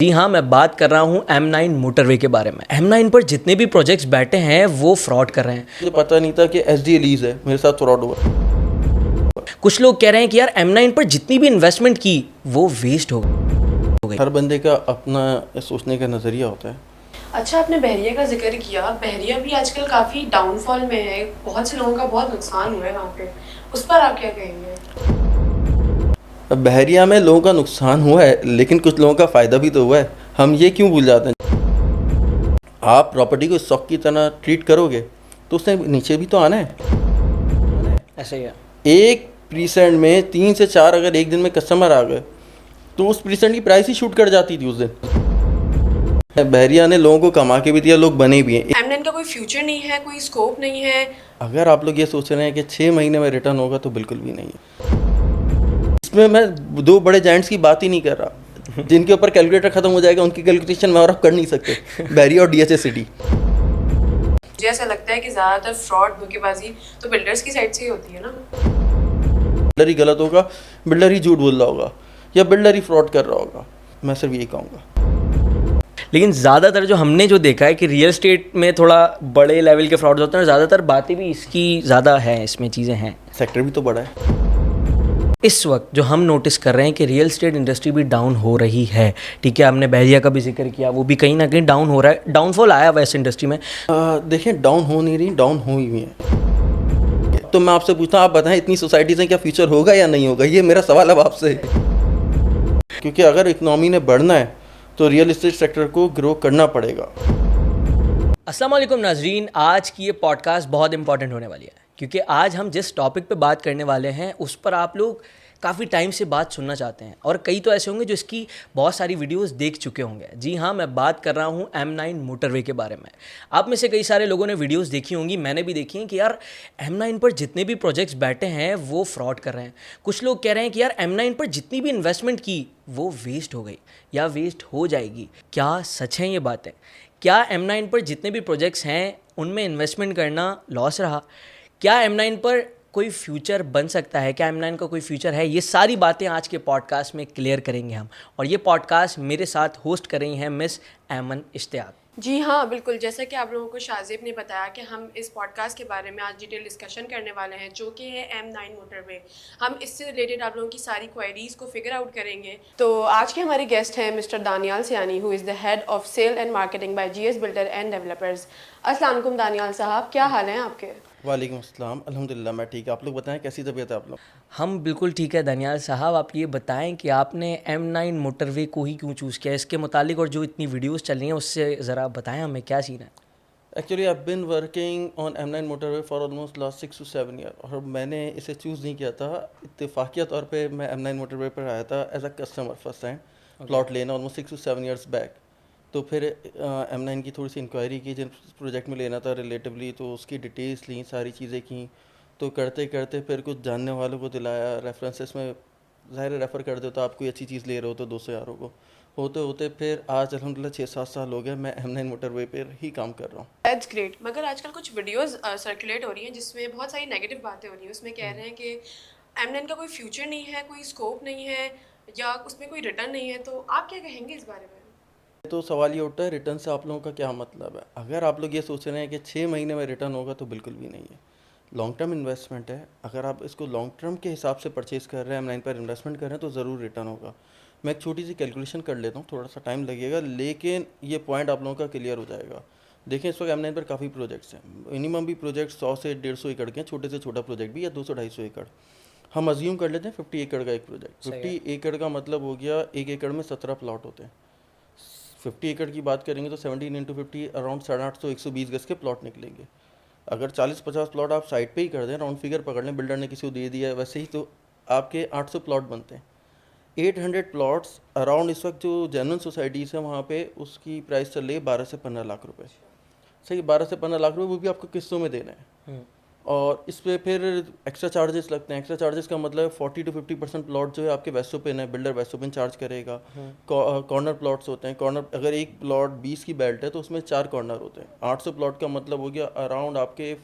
जी हाँ, मैं बात कर रहा हूँ M9 मोटरवे के बारे में। M9 पर जितने भी प्रोजेक्ट्स बैठे हैं वो फ्रॉड कर रहे हैं। मुझे पता नहीं था कि एसडी लीज है, मेरे साथ फ्रॉड हुआ। कुछ लोग कह रहे हैं कि यार M9 पर जितनी भी इन्वेस्टमेंट की वो वेस्ट हो गई। हर बंदे का अपना सोचने का नज़रिया होता है। अच्छा, आपने बहरिया का जिक्र किया। बहरिया भी आजकल काफ़ी डाउनफॉल में है, बहुत से लोगों का बहुत नुकसान हुआ है वहाँ पे। उस पर आप क्या कहेंगे? अब बहरिया में लोगों का नुकसान हुआ है, लेकिन कुछ लोगों का फ़ायदा भी तो हुआ है। हम ये क्यों भूल जाते हैं? आप प्रॉपर्टी को स्टॉक की तरह ट्रीट करोगे तो उसने नीचे भी तो आना है। ऐसे ही है। एक प्रीसेंट में 3 से 4 अगर एक दिन में कस्टमर आ गए तो उस प्रीसेंट की प्राइस ही शूट कर जाती थी उस दिन। बहरिया ने लोगों को कमा के भी दिया, लोग बने भी हैं। M9 का कोई फ्यूचर नहीं है, कोई स्कोप नहीं है। अगर आप लोग ये सोच रहे हैं कि 6 महीने में रिटर्न होगा तो बिल्कुल भी नहीं है। इसमें मैं दो बड़े जायंट्स की बात ही नहीं कर रहा जिनके ऊपर कैलकुलेटर खत्म हो जाएगा, उनकी कैलकुलेशन मैं और आप कर नहीं सकते। बहरिया और डीएचए सिटी। मुझे ऐसा लगता है कि ज़्यादातर फ्रॉड धोखेबाजी तो बिल्डर्स की साइड से ही होती है ना। बिल्डर ही गलत होगा, बिल्डर ही झूठ बोल रहा होगा या बिल्डर ही फ्रॉड कर रहा होगा। मैं सिर्फ यही कहूँगा। लेकिन ज़्यादातर जो हमने जो देखा है कि रियल एस्टेट में थोड़ा बड़े लेवल के फ्रॉड होते हैं, ज़्यादातर बातें भी इसकी ज़्यादा हैं, इसमें चीज़ें हैं। सेक्टर भी तो बड़ा है। इस वक्त जो हम नोटिस कर रहे हैं कि रियल एस्टेट इंडस्ट्री भी डाउन हो रही है। ठीक है, हमने बहरिया का भी जिक्र किया, वो भी कहीं ना कहीं डाउन हो रहा है। डाउनफॉल आया हुआ है इस इंडस्ट्री में। देखें, डाउन हो नहीं रही, डाउन हो ही है। तो मैं आपसे पूछता हूँ, आप बताएं इतनी सोसाइटीज़ हैं, क्या फ्यूचर होगा या नहीं होगा? ये मेरा सवाल अब आपसे। क्योंकि अगर इकनॉमी ने बढ़ना है तो रियल एस्टेट सेक्टर को ग्रो करना पड़ेगा। अस्सलाम वालेकुम नाजरीन, आज की ये पॉडकास्ट बहुत इंपॉर्टेंट होने वाली है क्योंकि आज हम जिस टॉपिक पे बात करने वाले हैं उस पर आप लोग काफ़ी टाइम से बात सुनना चाहते हैं और कई तो ऐसे होंगे जो इसकी बहुत सारी वीडियोस देख चुके होंगे। जी हाँ, मैं बात कर रहा हूँ M9 मोटरवे के बारे में। आप में से कई सारे लोगों ने वीडियोस देखी होंगी, मैंने भी देखी हैं कि यार M9 पर जितने भी प्रोजेक्ट्स बैठे हैं वो फ्रॉड कर रहे हैं। कुछ लोग कह रहे हैं कि यार M9 पर जितनी भी इन्वेस्टमेंट की वो वेस्ट हो गई या वेस्ट हो जाएगी। क्या सच हैं ये बातें? क्या M9 पर जितने भी प्रोजेक्ट्स हैं उनमें इन्वेस्टमेंट करना लॉस रहा? क्या M9 पर कोई फ्यूचर बन सकता है? क्या M9 का कोई फ्यूचर है? ये सारी बातें आज के पॉडकास्ट में क्लियर करेंगे हम। और ये पॉडकास्ट मेरे साथ होस्ट कर रही हैं मिस ऐमन इश्तियाक। जी हाँ, बिल्कुल। जैसा कि आप लोगों को शाजिब ने बताया कि हम इस पॉडकास्ट के बारे में आज डिटेल डिस्कशन करने वाले हैं, जो कि है M9 मोटरवे। हम इससे रिलेटेड आप लोगों की सारी क्वेरीज को फिगर आउट करेंगे। तो आज के हमारे गेस्ट हैं mister Daniyal Siyani, who is the head of sale and marketing by GS builder and developers. अस्सलाम वालेकुम दानियाल साहब, क्या हाल हैं आपके? वालेकुम अस्सलाम, अल्हम्दुलिल्लाह मैं ठीक है। आप लोग बताएं कैसी तबीयत है आप लोग? हम बिल्कुल ठीक है दानियाल साहब। आप ये बताएं कि आपने M9 मोटरवे को ही क्यों चूज़ किया, इसके मुतालिक, और जो इतनी वीडियोस चल रही हैं उससे ज़रा बताएं हमें क्या सीन है। Actually I been working on M9 motorway for almost last 6 to 7 year और मैंने इसे चूज़ नहीं किया था। इत्तेफाकिया तौर पे मैं M9 मोटरवे पर आया था as a customer first time plot लेना ऑलमोस्ट 6 to 7 ईयर्स बैक। तो फिर M9 की थोड़ी सी इंक्वायरी की जिन प्रोजेक्ट में लेना था रिलेटिवली, तो उसकी डिटेल्स ली, सारी चीज़ें की। तो करते करते फिर कुछ जानने वालों को दिलाया, रेफरेंसेस में ज़ाहिर रेफ़र कर दो तो आप कोई अच्छी चीज़ ले रहे हो तो 200 यारों को होते होते फिर आज अल्हम्दुलिल्लाह 6-7 साल हो गए मैं M9 मोटरवे पर ही काम कर रहा हूँ। That's great. मगर आजकल कुछ वीडियोस सर्कुलेट हो रही हैं जिसमें बहुत सारी नेगेटिव बातें हो रही हैं। उसमें कह रहे हैं कि M9 का कोई फ्यूचर नहीं है, कोई स्कोप नहीं है, या उसमें कोई रिटर्न नहीं है। तो आप क्या कहेंगे इस बारे में? तो सवाल ये उठता है, रिटर्न से आप लोगों का क्या मतलब है? अगर आप लोग ये सोच रहे हैं कि 6 महीने में रिटर्न होगा तो बिल्कुल भी नहीं है। लॉन्ग टर्म इन्वेस्टमेंट है। अगर आप इसको लॉन्ग टर्म के हिसाब से परचेज़ कर रहे हैं, M9 पर इन्वेस्टमेंट कर रहे हैं तो ज़रूर रिटर्न होगा। मैं एक छोटी सी कैलकुलेशन कर लेता हूँ, थोड़ा सा टाइम लगेगा लेकिन ये पॉइंट आप लोगों का क्लियर हो जाएगा। देखिए, इस वक्त M9 पर काफ़ी प्रोजेक्ट्स हैं। मिनिमम भी प्रोजेक्ट 100 से 150 एकड़ के हैं, छोटे से छोटा प्रोजेक्ट भी, या 200-250 एकड़। हम अज्यूम कर लेते हैं 50 एकड़ का एक प्रोजेक्ट। 50 एकड़ का मतलब हो गया 1 एकड़ में 17 प्लॉट होते हैं। 50 एकड़ की बात करेंगे तो 17 इंटू 50 अराउंड 850 120 गज के प्लॉट निकलेंगे। अगर 40-50 प्लॉट आप साइड पे ही कर दें, राउंड फिगर पकड़ लें, बिल्डर ने किसी को दे दिया है वैसे ही, तो आपके 800 प्लॉट बनते हैं। 800 प्लॉट्स अराउंड इस वक्त जो जनरल सोसाइटीज़ है वहाँ पे उसकी प्राइस चल रही है 12 से 15 लाख रुपए। सही, 12 से 15 लाख रुपए, वो भी आपको किस्तों में देना है। और इस पे फिर एक्स्ट्रा चार्जेस लगते हैं। एक्स्ट्रा चार्जेस का मतलब 40 to 50% प्लॉट जो है आपके वेस्टोपिन है, बिल्डर वेस्टोपिन चार्ज करेगा। कॉर्नर प्लॉट्स होते हैं, कॉर्नर अगर एक प्लॉट 20 की बेल्ट है तो उसमें 4 कॉर्नर होते हैं। 800 प्लॉट का मतलब हो गया अराउंड आपके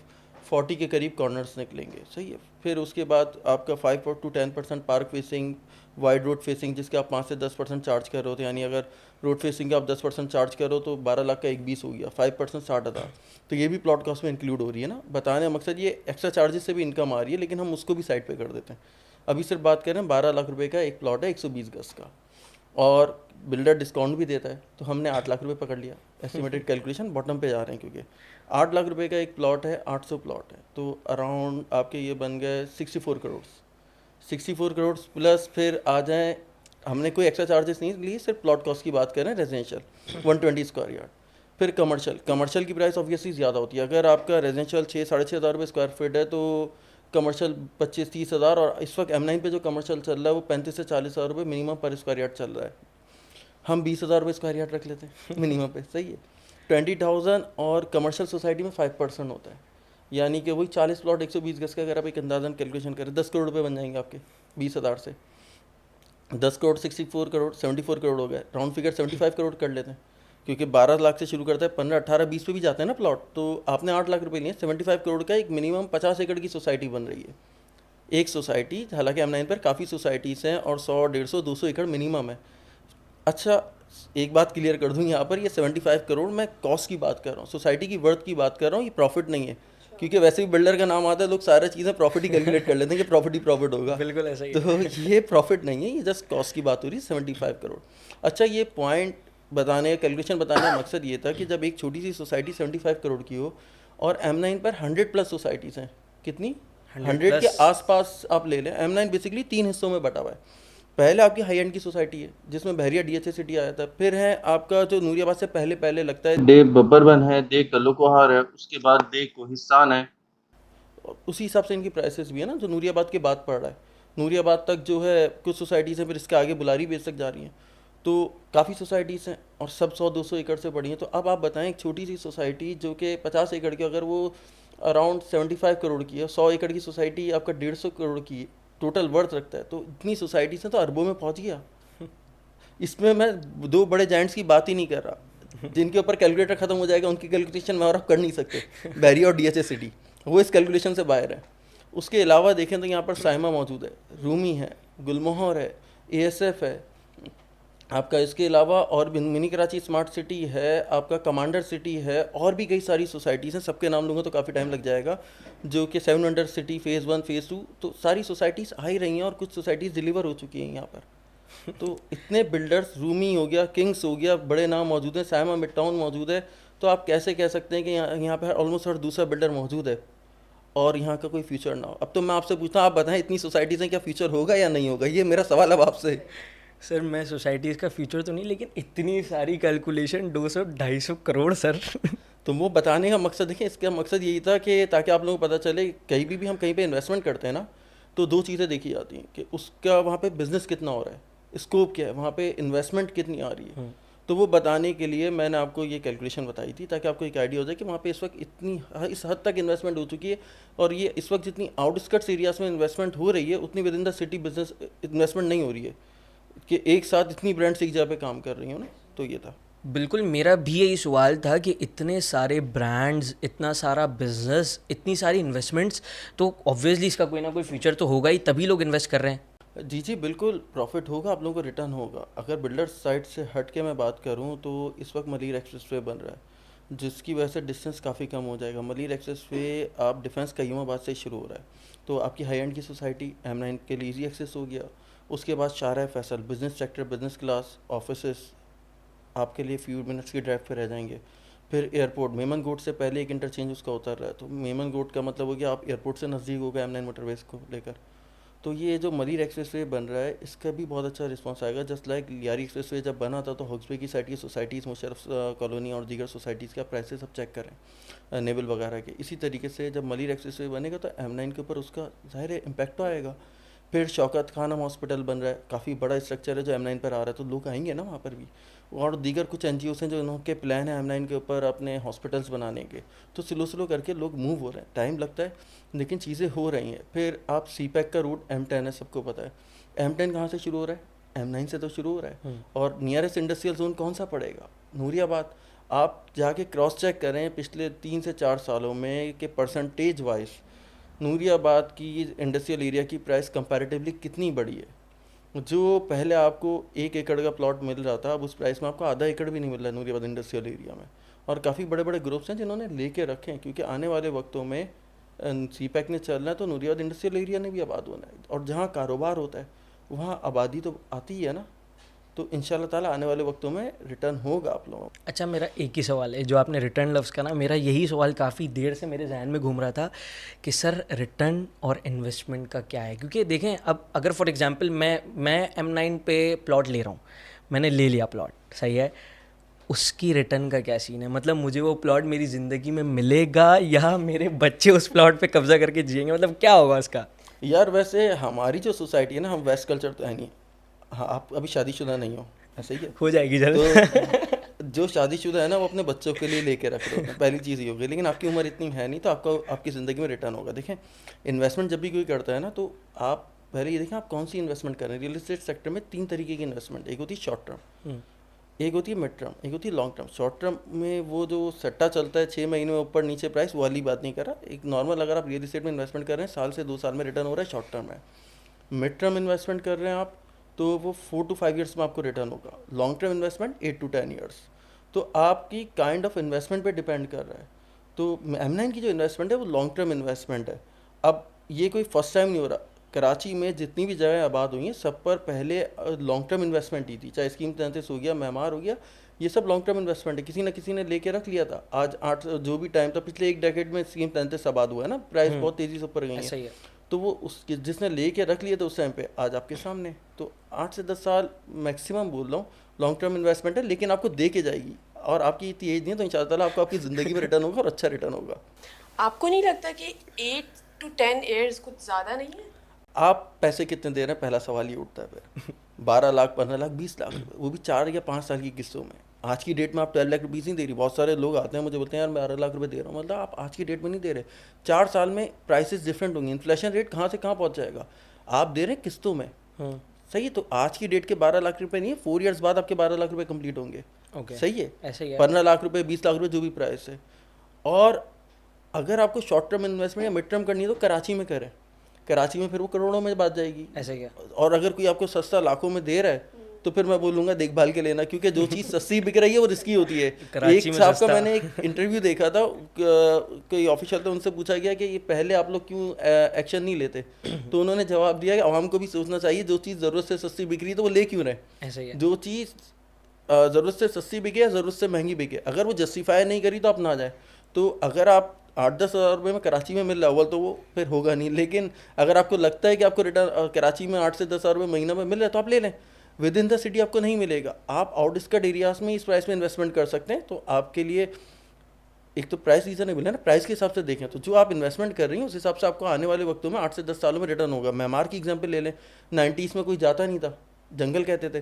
40 के करीब कॉर्नर्स निकलेंगे। सही है। फिर उसके बाद आपका 5 to 10% park facing wide road facing जिसके आप 5 से 10% चार्ज कर रहे हो, तो यानी अगर रोड फेसिंग का आप 10% चार्ज करो तो 12 लाख का एक 20 हो गया, 5% 60,000। तो ये भी प्लॉट कॉस्ट में इंक्लूड हो रही है ना। बताने का मकसद ये एक्स्ट्रा चार्जेस से भी इनकम आ रही है, लेकिन हम उसको भी साइड पे कर देते हैं। अभी सिर्फ बात करें 12 लाख रुपए का एक प्लॉट है 120 गज का, और बिल्डर डिस्काउंट भी देता है, तो हमने 8 लाख रुपए पकड़ लिया। एस्टिमेटेड कैलकुलेशन बॉटम पे जा रहे हैं, क्योंकि 8 लाख रुपए का एक प्लॉट है, 800 प्लॉट है, तो अराउंड आपके ये बन गए 64 करोड़। 64 करोड़ प्लस फिर आ जाएँ, हमने कोई एक्स्ट्रा चार्जेस नहीं लिए, सिर्फ प्लॉट कॉस्ट की बात करें, रेजिडेंशियल 120 स्क्वायर यार्ड। फिर कमर्शियल की प्राइस ऑब्वियसली ज़्यादा होती है। अगर आपका रेजिडेंशियल 6-6.5 हज़ार रुपये स्क्वायर फीट है, तो कमर्शियल 25-30 हज़ार, और इस वक्त M9 पे जो कमर्शियल चल रहा है वो 35 से 40 हज़ार रुपये मिनिमम पर स्क्वायर यार्ड चल रहा है। हम 20 हज़ार रुपये स्क्वायर यार्ड रख लेते हैं मिनिमम पे, सही है। 20,000 और कमर्शियल सोसाइटी में 5% होता है, यानी कि वही 40 प्लॉट 120 गज का अगर आप एक अंदाजन कैलकुलेशन करें, 10 करोड़ रुपये बन जाएंगे आपके 20 हज़ार से। 10 करोड़ 64 करोड़ 74 करोड़ हो गए, राउंड फिगर 75 करोड़ कर लेते हैं, क्योंकि 12 लाख से शुरू करता है, 15, 18, 20 पे भी जाते हैं ना प्लॉट। तो आपने 8 लाख रुपए लिए, 75 करोड़ का एक मिनिमम 50 एकड़ की सोसाइटी बन रही है, एक सोसाइटी। हालांकि M9 पर काफ़ी सोसाइटीज़ हैं और 100, 150, 200 एकड़ मिनिमम है। अच्छा, एक बात क्लियर कर दूँ यहाँ पर, ये 75 करोड़ मैं कॉस्ट की बात कर रहा हूँ, सोसाइटी की वर्थ की बात कर रहा हूँ, ये प्रॉफिट नहीं है। क्योंकि वैसे भी बिल्डर का नाम आता है, लोग सारी चीज़ें प्रॉफिट ही कैलकुलेट कर लेते हैं कि प्रॉफिट ही प्रॉफिट होगा। बिल्कुल ऐसा ही तो ये प्रॉफिट नहीं है, ये जस्ट कॉस्ट की बात हो रही है, 75 करोड़। अच्छा, ये पॉइंट बताने का, कैलकुलेशन बताने का मकसद ये था कि जब एक छोटी सी सोसाइटी 75 करोड़ की हो और M9 पर 100+ सोसाइटीज़ हैं, कितनी 100 के आसपास आप ले लें। M9 बेसिकली 3 हिस्सों में बटा हुआ है। पहले आपकी हाई एंड की सोसाइटी है जिसमें बहरिया DHA सिटी आया था, फिर है आपका जो नूरियाबाद से पहले पहले लगता है दे बब्बरबन है, दे कल्लुकोहार है, उसके बाद दे कोहिस्तान है। और उसी हिसाब से इनकी प्राइसेस भी है ना, जो नूरियाबाद के बाद पड़ रहा है। नूरियाबाद तक जो है कुछ सोसाइटीज़ हैं, फिर इसके आगे बुलारी बेस तक जा रही हैं, तो काफ़ी सोसाइटीज़ हैं और सब 100-200 एकड़ से बड़ी हैं। तो अब आप बताएं, एक छोटी सी सोसाइटी जो कि 50 एकड़ की, अगर वो अराउंड 75 करोड़ की है, 100 एकड़ की सोसाइटी आपका 150 करोड़ की टोटल वर्थ रखता है, तो इतनी सोसाइटीज़ हैं, तो अरबों में पहुँच गया। इसमें मैं दो बड़े जाइंट्स की बात ही नहीं कर रहा, जिनके ऊपर कैलकुलेटर ख़त्म हो जाएगा, उनकी कैलकुलेशन मैं और आप कर नहीं सकते। बहरिया और DHA सिटी वो इस कैलकुलेशन से बाहर है। उसके अलावा देखें तो यहाँ पर साइमा मौजूद है, रूमी है, गुलमोहर है, ASF है आपका। इसके अलावा और भी मिनी कराची स्मार्ट सिटी है आपका, कमांडर सिटी है, और भी कई सारी सोसाइटीज़ हैं। सबके नाम लूँगा तो काफ़ी टाइम लग जाएगा, जो कि 7 वंडर सिटी फ़ेज़ 1 फ़ेज़ 2, तो सारी सोसाइटीज़ आ ही रही हैं और कुछ सोसाइटीज़ डिलीवर हो चुकी हैं यहाँ पर। तो इतने बिल्डर्स, रूमी हो गया, किंग्स हो गया, बड़े नाम मौजूद हैं, साइमा मिड टाउन मौजूद है। तो आप कैसे कह सकते हैं कि यहाँ पर ऑलमोस्ट हर दूसरा बिल्डर मौजूद है और यहाँ का कोई फ्यूचर ना हो? अब तो मैं आपसे पूछता हूँ, आप बताएं, इतनी सोसाइटीज़ हैं, क्या फ्यूचर होगा या नहीं होगा? ये मेरा सवाल अब आपसे। सर, मैं सोसाइटीज़ का फ्यूचर तो नहीं, लेकिन इतनी सारी कैलकुलेशन, 200-250 करोड़ सर। तो वो बताने का मकसद, देखिए इसका मकसद यही था कि ताकि आप लोगों को पता चले, कहीं भी हम कहीं पे इन्वेस्टमेंट करते हैं ना, तो दो चीज़ें देखी जाती हैं कि उसका वहाँ पे बिज़नेस कितना हो रहा है, स्कोप क्या है, वहाँ पे इन्वेस्टमेंट कितनी आ रही है। तो वो बताने के लिए मैंने आपको ये कैलकुलेशन बताई थी, ताकि आपको एक आइडिया हो जाए कि वहाँ पे इस वक्त इतनी, इस हद तक इन्वेस्टमेंट हो चुकी है। और ये इस वक्त जितनी आउटस्कट्स एरियाज़ में इन्वेस्टमेंट हो रही है, उतनी with in the city business investment नहीं हो रही है कि एक साथ इतनी ब्रांड्स एक जगह पे काम कर रही हो ना। तो ये था। बिल्कुल, मेरा भी यही सवाल था कि इतने सारे ब्रांड्स, इतना सारा बिजनेस, इतनी सारी इन्वेस्टमेंट्स, तो ऑब्वियसली इसका कोई ना कोई फ्यूचर तो होगा ही, तभी लोग इन्वेस्ट कर रहे हैं। जी बिल्कुल, प्रॉफिट होगा, आप लोगों को रिटर्न होगा। अगर बिल्डर साइड से हट के मैं बात करूं, तो इस वक्त मलीर एक्सप्रेसवे बन रहा है, जिसकी वजह से डिस्टेंस काफ़ी कम हो जाएगा। मलीर एक्सप्रेसवे आप डिफेंस कयूमाबाद से शुरू हो रहा है, तो आपकी हाई एंड की सोसाइटी M9 के लिए ईजी एक्सेस हो गया। उसके बाद Shahrah Faisal, business sector, business class office आपके लिए फ्यू मिनट्स की ड्राइव पे रह जाएंगे। फिर एयरपोर्ट, मेमन गोट से पहले एक इंटरचेंज उसका उतर रहा है, तो मेमन गोट का मतलब हो गया आप एयरपोर्ट से नज़दीक होगा M9 मोटरवेज को लेकर। तो ये जो मलीर एक्सप्रेसवे बन रहा है, इसका भी बहुत अच्छा रिस्पांस आएगा। जस्ट लाइक लियारी एक्सप्रेसवे जब बना था, तो हॉक्सबे की साइड की सोसाइटीज़, मुशर्रफ कॉलोनी और दीगर सोसाइटीज़ का प्राइसेस अब चेक करें, नेवल वगैरह के। इसी तरीके से जब मलीर एक्सप्रेसवे बनेगा, तो M9 के ऊपर उसका ज़ाहिर इम्पैक्ट तो आएगा। फिर शौकत खानम हॉस्पिटल बन रहा है, काफ़ी बड़ा स्ट्रक्चर है जो M9 पर आ रहा है, तो लोग आएंगे ना वहाँ पर भी। और दीगर कुछ NGOs हैं जो इनके प्लान है M9 के ऊपर अपने हॉस्पिटल्स बनाने के। तो स्लो स्लो करके लोग मूव हो रहे हैं, टाइम लगता है लेकिन चीज़ें हो रही हैं। फिर आप CPEC का रूट M10 है, सबको पता है। M10 कहाँ से शुरू हो रहा है? M9 से तो शुरू हो रहा है। और नियरेस्ट इंडस्ट्रियल जोन कौन सा पड़ेगा? नूरियाबाद। आप जाके क्रॉस चेक करें पिछले 3 से 4 सालों में कि परसेंटेज वाइज नूरियाबाद की इंडस्ट्रियल एरिया की प्राइस कंपैरेटिवली कितनी बड़ी है। जो पहले आपको 1 एकड़ का प्लॉट मिल रहा था, अब उस प्राइस में आपको आधा एकड़ भी नहीं मिल रहा है नूरियाबाद इंडस्ट्रियल एरिया में। और काफ़ी बड़े बड़े ग्रुप्स हैं जिन्होंने लेके रखे हैं, क्योंकि आने वाले वक्तों में सी पैक ने चलना है तो नूरियाबाद इंडस्ट्रियल एरिया ने भी आबाद होना है, और जहाँ कारोबार होता है वहाँ आबादी तो आती ही है ना। तो इंशाल्लाह ताला आने वाले वक्तों में रिटर्न होगा आप लोगों को। अच्छा, मेरा एक ही सवाल है, जो आपने रिटर्न लफ्ज़ का ना, मेरा यही सवाल काफ़ी देर से मेरे जहन में घूम रहा था कि सर रिटर्न और इन्वेस्टमेंट का क्या है। क्योंकि देखें, अब अगर फॉर एग्जांपल मैं M9 पे प्लॉट ले रहा हूँ, मैंने ले लिया प्लॉट, सही है, उसकी रिटर्न का क्या सीन है? मतलब मुझे वो प्लॉट मेरी ज़िंदगी में मिलेगा या मेरे बच्चे उस प्लॉट पे कब्जा करके जिएंगे? मतलब क्या होगा उसका? यार वैसे हमारी जो सोसाइटी है ना, हम वेस्ट कल्चर तो है नहीं। हाँ, आप अभी शादीशुदा नहीं हो, ऐसा ही है। हो जाएगी जल्द। तो जो शादीशुदा है ना वो अपने बच्चों के लिए लेके रख रहे हो, पहली चीज़ ये होगी। लेकिन आपकी उम्र इतनी है नहीं, तो आपका आपकी ज़िंदगी में रिटर्न होगा। देखें, इन्वेस्टमेंट जब भी कोई करता है ना, तो आप पहले ये देखें आप कौन सी इन्वेस्टमेंट कर रहे हैं। रियल एस्टेट सेक्टर में 3 तरीके की इन्वेस्टमेंट, एक होती है शॉर्ट टर्म, एक होती है मिड टर्म, एक होती है लॉन्ग टर्म। शॉर्ट टर्म में वो जो सट्टा चलता है 6 महीने में ऊपर नीचे प्राइस, वो वाली बात नहीं कर रहा। एक नॉर्मल अगर आप रियल एस्टेट में इन्वेस्टमेंट कर रहे हैं, साल से 2 साल में रिटर्न हो रहा है, शॉर्ट टर्म है। मिड टर्म इन्वेस्टमेंट कर रहे हैं आप, तो वो 4 to 5 ईयर्स में आपको रिटर्न होगा। Long term investment 8 to 10 years. तो आपकी काइंड ऑफ इन्वेस्टमेंट पे डिपेंड कर रहा है। तो M9 की जो इन्वेस्टमेंट है वो लॉन्ग टर्म इन्वेस्टमेंट है। अब ये कोई फर्स्ट टाइम नहीं हो रहा। कराची में जितनी भी जगह आबाद हुई हैं, सब पर पहले लॉन्ग टर्म इन्वेस्टमेंट ही थी। चाहे स्कीम 33 हो गया, मेमार हो गया, ये सब लॉन्ग टर्म इन्वेस्टमेंट है। किसी ना किसी ने लेके रख लिया था। आज 8 जो भी टाइम था, पिछले 1 डेकेड में स्कीम 33 आबाद हुआ है ना, प्राइस बहुत तेज़ी से ऊपर गई ऐसा ही है। है। तो वो उसके जिसने लेके रख लिया था उस टाइम पे, आज आपके सामने। तो 8 से 10 साल मैक्सिमम बोल रहा हूँ लॉन्ग टर्म इन्वेस्टमेंट है, लेकिन आपको दे के जाएगी। और आपकी इतनी एज नहीं है, तो इंशाअल्लाह ताला आपको आपकी ज़िंदगी में रिटर्न होगा, और अच्छा रिटर्न होगा। आपको नहीं लगता कि 8 to 10 ईयर्स कुछ ज़्यादा नहीं है? आप पैसे कितने दे रहे हैं, पहला सवाल ये उठता है फिर। 12 लाख, 15 लाख, 20 लाख रुपए, वो भी 4 या 5 साल की किस्तों में। आज की डेट में आप 12 लाख रुपीज़ नहीं दे रही। बहुत सारे लोग आते हैं मुझे बोलते हैं यार मैं 12 लाख रुपए दे रहा हूँ। मतलब आप आज की डेट में नहीं दे रहे। 4 साल में प्राइसेस डिफरेंट होंगी। इन्फ्लेशन रेट कहाँ से कहाँ पहुँच जाएगा। आप दे रहे हैं किस्तों में, सही है। तो आज की डेट के 12 लाख रुपए नहीं है, 4 ईयर्स बाद आपके 12 लाख रुपए कंप्लीट होंगे। ओके, सही है, ऐसा ही है। 15 लाख रुपए, 20 लाख रुपए, जो भी प्राइस है। और अगर आपको शॉर्ट टर्म इन्वेस्टमेंट या मिड टर्म करनी है तो कराची में करें। कराची में फिर वो करोड़ों में बात जाएगी। ऐसा ही है। और अगर कोई आपको सस्ता लाखों में दे रहा है, तो फिर मैं बोलूँगा देखभाल के लेना, क्योंकि जो चीज़ सस्ती बिक रही है वो रिस्की होती है। कराची एक में साहब का सस्ता। मैंने एक इंटरव्यू देखा था, कोई ऑफिशियल था, उनसे पूछा गया कि ये पहले आप लोग क्यों एक्शन नहीं लेते। तो उन्होंने जवाब दिया कि आवाम को भी सोचना चाहिए, जो चीज़ ज़रूरत से सस्ती बिक रही है तो वो ले क्यों रहे। ऐसा ही है। जो चीज़ ज़रूरत से सस्ती बिके या ज़रूरत से महंगी बिके, अगर वो जस्टिफाई नहीं करी तो आप ना जाए। तो अगर आप 8-10 हज़ार रुपये में कराची में मिल रहा है, तो वो फिर होगा नहीं। लेकिन अगर आपको लगता है कि आपको रिटर्न कराची में 8 से 10 हज़ार रुपये महीना में मिल रहा है, तो आप ले लें। विद इन द सिटी आपको नहीं मिलेगा। आप आउटस्कर्ट एरियाज़ में इस प्राइस में इन्वेस्टमेंट कर सकते हैं। तो आपके लिए एक तो प्राइस रीजनेबल है ना, प्राइस के हिसाब से देखें तो जो आप इन्वेस्टमेंट कर रही हैं उस हिसाब से आपको आने वाले वक्तों में 8 से 10 सालों में रिटर्न होगा। मेमार की एग्जांपल ले लें, 90s में कोई जाता नहीं था, जंगल कहते थे।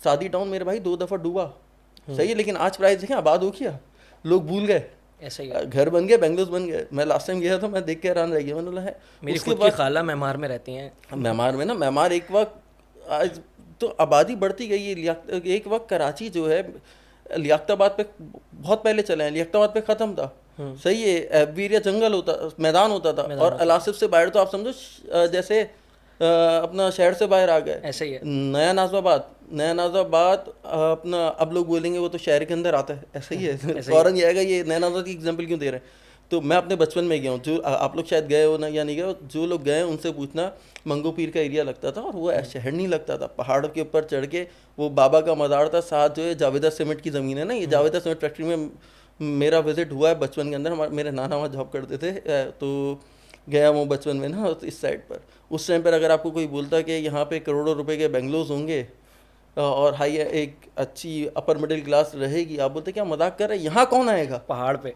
सादी टाउन मेरे भाई 2 दफ़ा डूबा, सही है। लेकिन आज प्राइस देखें, आबाद हो गया, लोग भूल गए, ऐसा ही है। घर बन गए, बेंगलोर बन गए। मैं लास्ट टाइम गया था, मैं देख के हैरान रह गया। मैंने बोला है मेरी उसके खुद की बाद खाला मेमार में रहती हैं। मेमार में ना, मेमार एक वक्त, आज तो आबादी बढ़ती गई है। एक वक्त कराची जो है लियाकताबाद पे बहुत पहले चले हैं, लियाकताबाद पे ख़त्म था, सही है। एविरिया जंगल होता, मैदान होता था। और अलासिफ से बाहर तो आप समझो जैसे अपना शहर से बाहर आ गए। ऐसा ही है। नया नाज़ाबाद अपना, अब लोग बोलेंगे वो तो शहर के अंदर आता है, ऐसा ही है। फौरन ये आएगा ये नया नाज़ाबाद की एग्जांपल क्यों दे रहे हैं। तो मैं अपने बचपन में गया हूँ, जो आप लोग शायद गए हो ना या नहीं गए हो, जो लोग गए हैं उनसे पूछना, मंगो पीर का एरिया लगता था और वो शहर नहीं लगता था। पहाड़ के ऊपर चढ़ के वो बाबा का मज़ार था, साथ जो है जावेदा सीमेंट की ज़मीन है ना, ये जावेदा सीमेंट फैक्ट्री में मेरा विजिट हुआ है बचपन के अंदर। मेरे नाना वहाँ जॉब करते थे, तो गया वो बचपन में ना इस साइड पर। उस टाइम पर अगर आपको कोई बोलता कि यहाँ पे करोड़ों रुपए के बेंगलोर्स होंगे और हाई एक अच्छी अपर मिडिल क्लास रहेगी, आप बोलते क्या मजाक कर रहे हैं, यहाँ कौन आएगा पहाड़ पे।